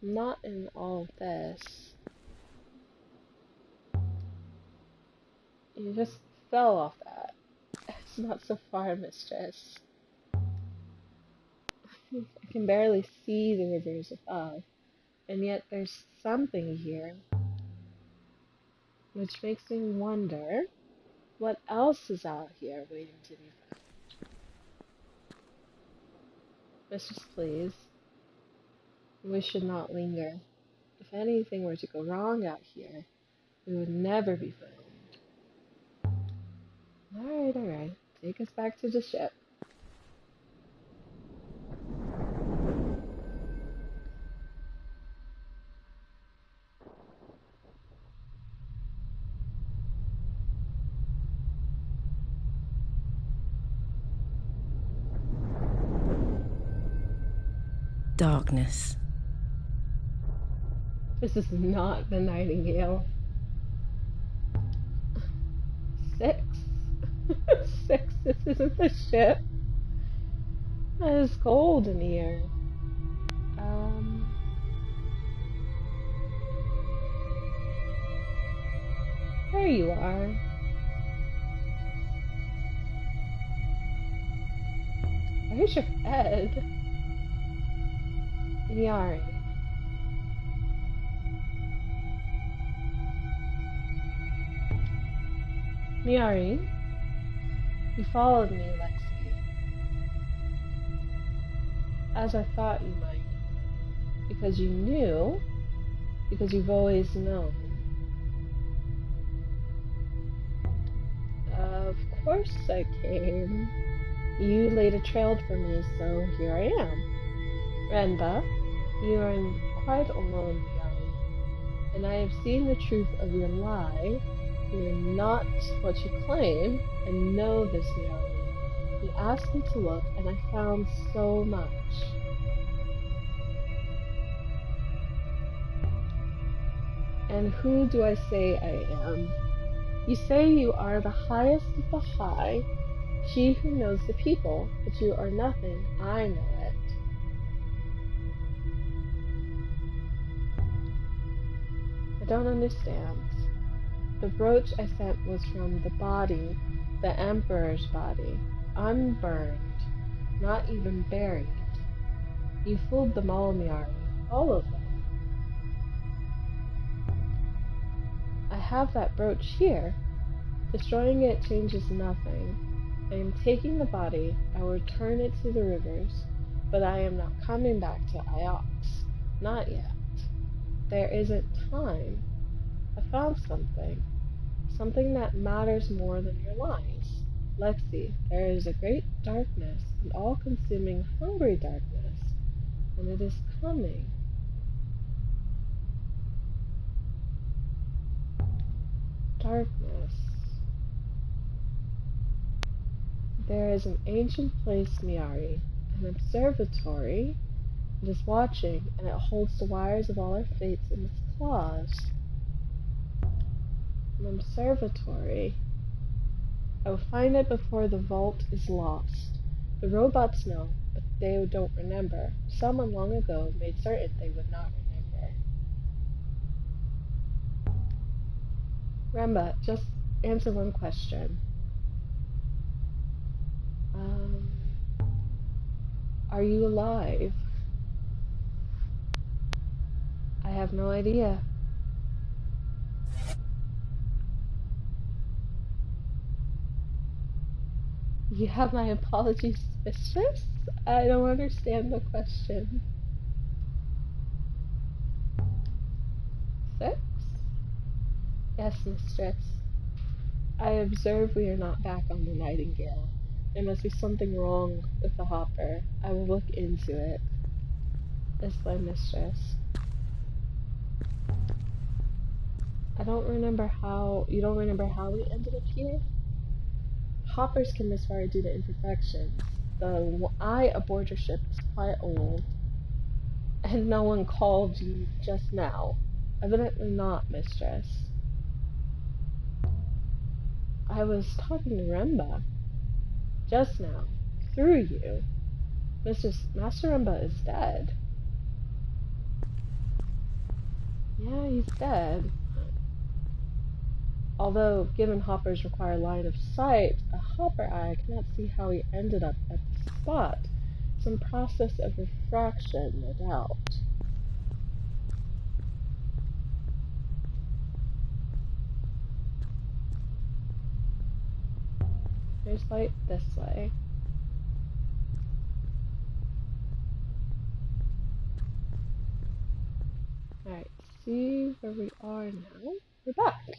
Not in all of this. You just fell off that. It's not so far, mistress. I can barely see the rivers above, and yet there's something here, which makes me wonder what else is out here waiting to be found. Mistress, please. We should not linger. If anything were to go wrong out here, we would never be found. Alright. Take us back to the ship.
Darkness.
This is not the Nightingale. 6? 6? This isn't the ship. It is cold in here. There you are. Where's your bed? Miari. Miari, you followed me, Lexi. As I thought you might. Because you knew. Because you've always known. Of course I came. You laid a trail for me, so here I am. Renba, you are quite alone, Miari, and I have seen the truth of your lie. You are not what you claim, and know this, Miari. You asked me to look, and I found so much. And who do I say I am? You say you are the highest of the high, she who knows the people, but you are nothing. I know it. I don't understand. The brooch I sent was from the body, the Emperor's body, unburned, not even buried. You fooled them all, Miari, all of them. I have that brooch here. Destroying it changes nothing. I am taking the body, I will return it to the rivers, but I am not coming back to Iox. Not yet. There isn't time. I found something. Something that matters more than your lies. Lexi, there is a great darkness, an all-consuming, hungry darkness, and it is coming. Darkness. There is an ancient place, Miari, an observatory. It is watching, and it holds the wires of all our fates in its claws. An observatory. I will find it before the vault is lost. The robots know, but they don't remember. Someone long ago made certain they would not remember. Remba, just answer one question. Are you alive? I have no idea. You have my apologies, mistress? I don't understand the question. 6? Yes, mistress. I observe we are not back on the Nightingale. There must be something wrong with the hopper. I will look into it. Yes, my mistress. I don't remember how. You don't remember how we ended up here? Hoppers can misfire due to imperfections. The eye aboard your ship is quite old, and no one called you just now. Evidently not, mistress. I was talking to Remba just now, through you. Master Remba is dead. Yeah, he's dead. Although, given hoppers require line of sight, a hopper eye cannot see how he ended up at the spot. Some process of refraction, no doubt. There's light this way. Alright, see where we are now? We're back.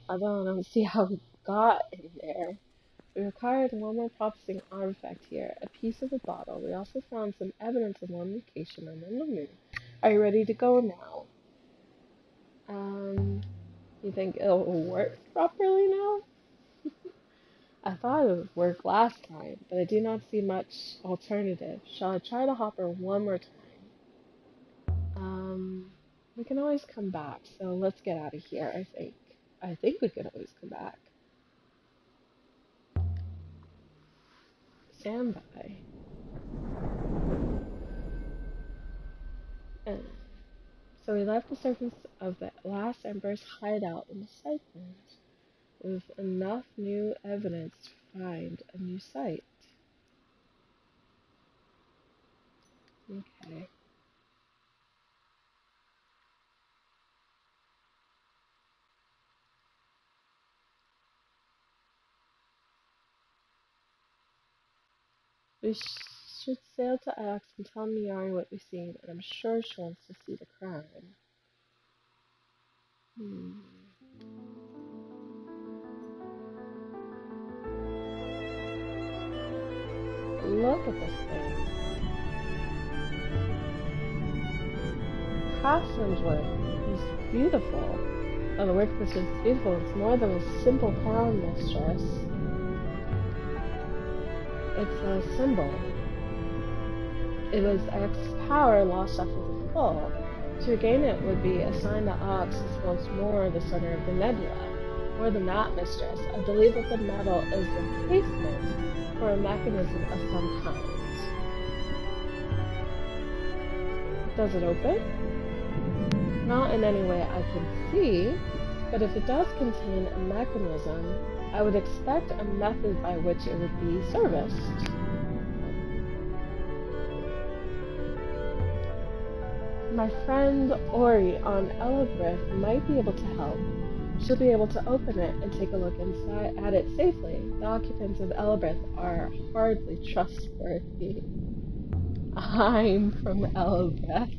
Although I don't see how we got in there. We required one more processing artifact here, a piece of a bottle. We also found some evidence of one location on the moon. Are you ready to go now? You think it'll work properly now? I thought it would work last time, but I do not see much alternative. Shall I try to hopper one more time? We can always come back, so let's get out of here, I think. I think we can always come back. Stand by. So we left the surface of the last Emperor's hideout in the Southland with enough new evidence to find a new site. Okay. We should sail to Alex and tell Miari what we've seen, and I'm sure she wants to see the crime. Look at this thing. Craftsmanship is beautiful. Oh, the workmanship is beautiful. It's more than a simple crown, mistress. It's a symbol. It was X's power lost after the fall. To regain it would be a sign that Ox is once more the center of the nebula. More than that, mistress, I believe that the metal is the basement for a mechanism of some kind. Does it open? Not in any way I can see, but if it does contain a mechanism, I would expect a method by which it would be serviced. My friend Ori on Elbreth might be able to help. She'll be able to open it and take a look inside at it safely. The occupants of Elbreth are hardly trustworthy. I'm from Elbreth.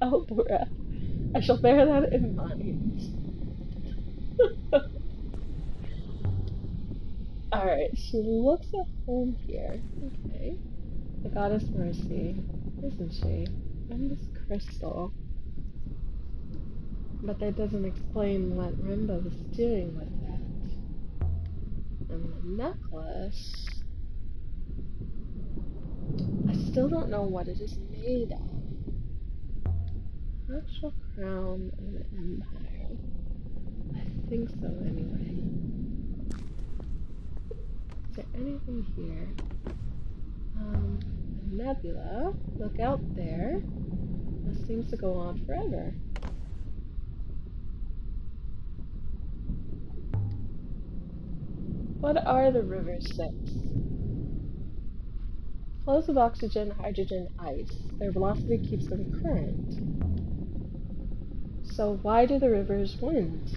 Elbreth. I shall bear that in mind. Alright, she looks at home here. Okay. The goddess Mercy, isn't she? And this crystal. But that doesn't explain what Rimba was doing with it. And the necklace... I still don't know what it is made of. Actual crown of an empire. I think so, anyway. Is there anything here? A nebula. Look out there. This seems to go on forever. What are the River Six? Flows of oxygen, hydrogen, ice. Their velocity keeps them current. So why do the rivers wind?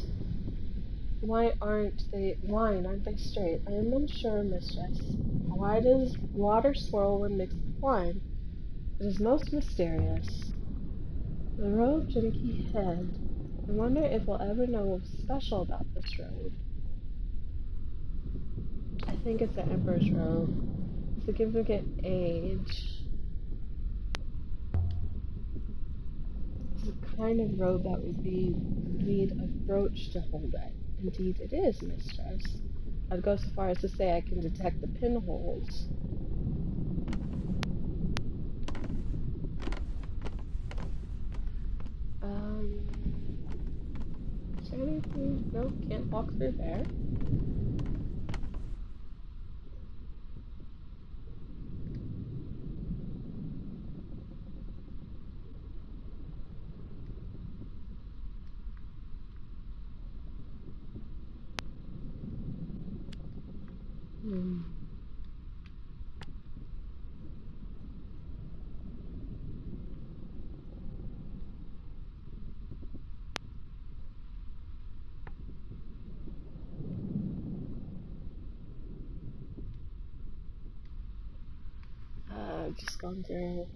Why aren't they straight? I am unsure, mistress. Why does water swirl when mixed with wine? It is most mysterious. The row of Jinnicky head. I wonder if we'll ever know what's special about this robe. I think it's the Emperor's robe. Significant age. It's the kind of robe that would be need a brooch to hold it. Indeed it is, mistress. I'd go so far as to say I can detect the pinholes. Is there anything? No, can't walk through there. Hmm. Just gone through.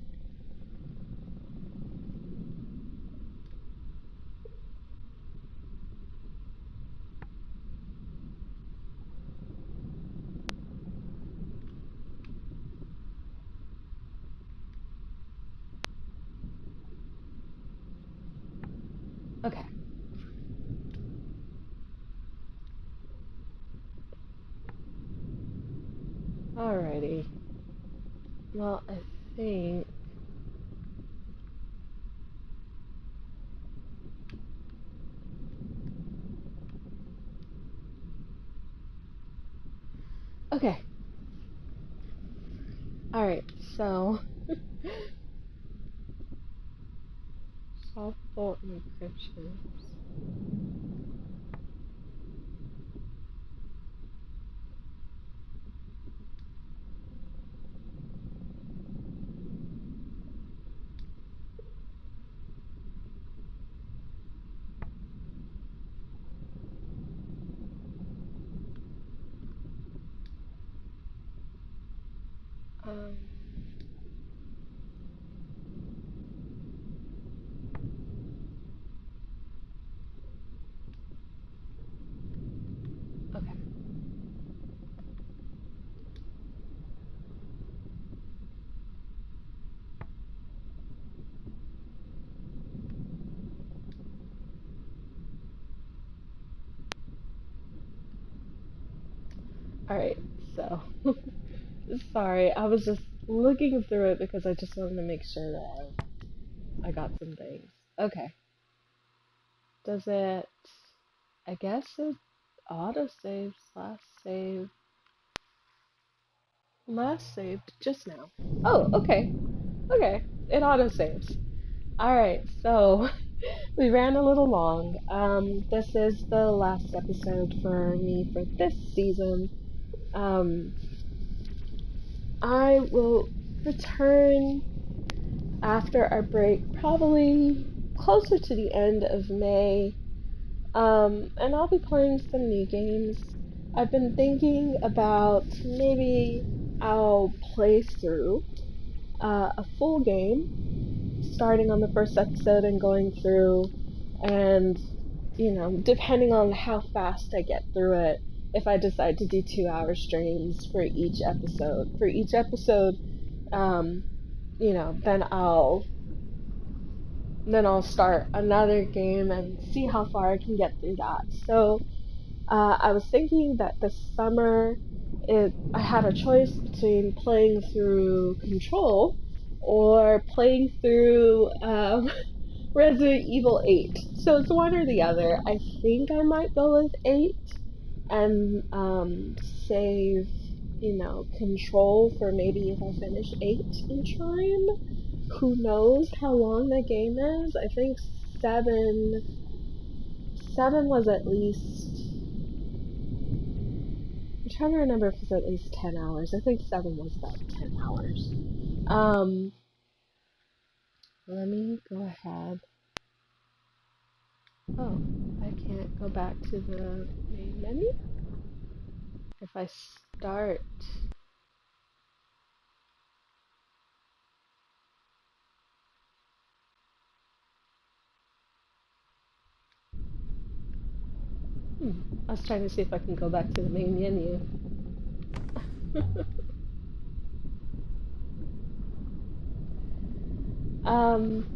Okay. Alrighty. Well, I think. Okay. Alright, so. Soft bolt encryptions. Um. Okay. Alright, so. Sorry, I was just looking through it because I just wanted to make sure that I got some things. Okay. Does it. I guess it autosaves last save. Last saved just now. Oh, okay. Okay. It autosaves. Alright, so we ran a little long. This is the last episode for me for this season. Um, I will return after our break, probably closer to the end of May. And I'll be playing some new games. I've been thinking about maybe I'll play through a full game, starting on the first episode and going through, and depending on how fast I get through it, if I decide to do 2 hour streams for each episode, um, then I'll start another game and see how far I can get through that. So I was thinking that this summer, I had a choice between playing through Control or playing through Resident Evil 8. So it's one or the other. I think I might go with 8 and save, Control for maybe if I finish 8 in time. Who knows how long the game is? I think 7 was at least. I'm trying to remember if it's at least 10 hours. I think 7 was about 10 hours. Um, Let me go ahead. Oh, I can't go back to the main menu? If I start. I was trying to see if I can go back to the main menu. um,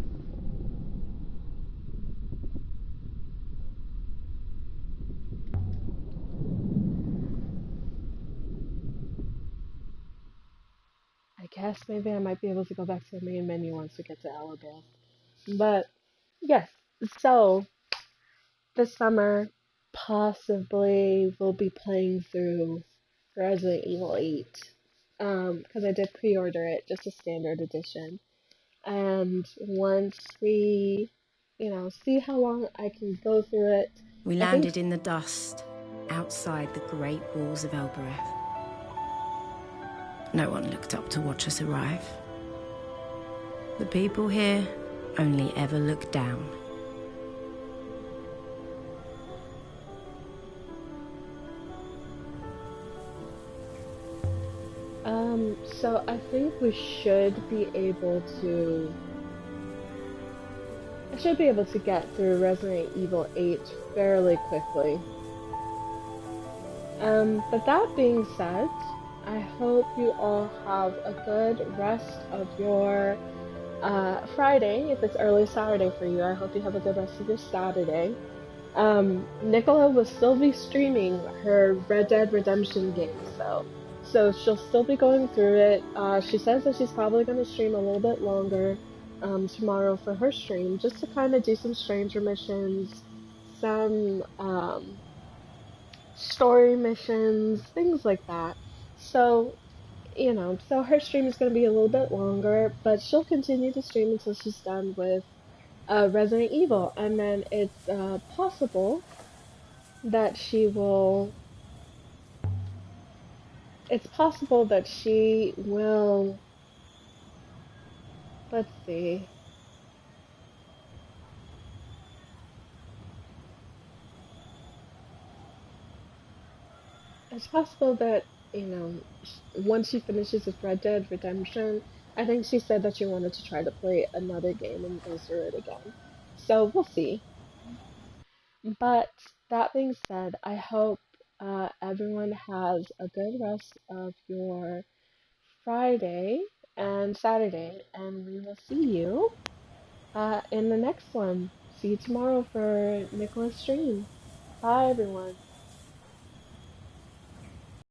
I guess maybe I might be able to go back to the main menu once we get to Alabama. But yes, so this summer possibly we'll be playing through Resident Evil 8. Because I did pre-order it, just a standard edition. And once we, see how long I can go through it,
We
I think.
landed in the dust outside the great walls of Elbereth. No one looked up to watch us arrive. The people here only ever look down.
So I think we should be able to. I should be able to get through Resident Evil 8 fairly quickly. But that being said, I hope you all have a good rest of your Friday. If it's early Saturday for you, I hope you have a good rest of your Saturday. Nicola will still be streaming her Red Dead Redemption game, so she'll still be going through it. She says that she's probably going to stream a little bit longer tomorrow for her stream, just to kind of do some stranger missions, some story missions, things like that. So, so her stream is going to be a little bit longer, but she'll continue to stream until she's done with Resident Evil, and then it's possible that she will. It's possible that she will. Let's see. It's possible that once she finishes with Red Dead Redemption, I think she said that she wanted to try to play another game and go through it again. So we'll see. But that being said, I hope everyone has a good rest of your Friday and Saturday, and we will see you in the next one. See you tomorrow for Nicola's stream. Bye, everyone.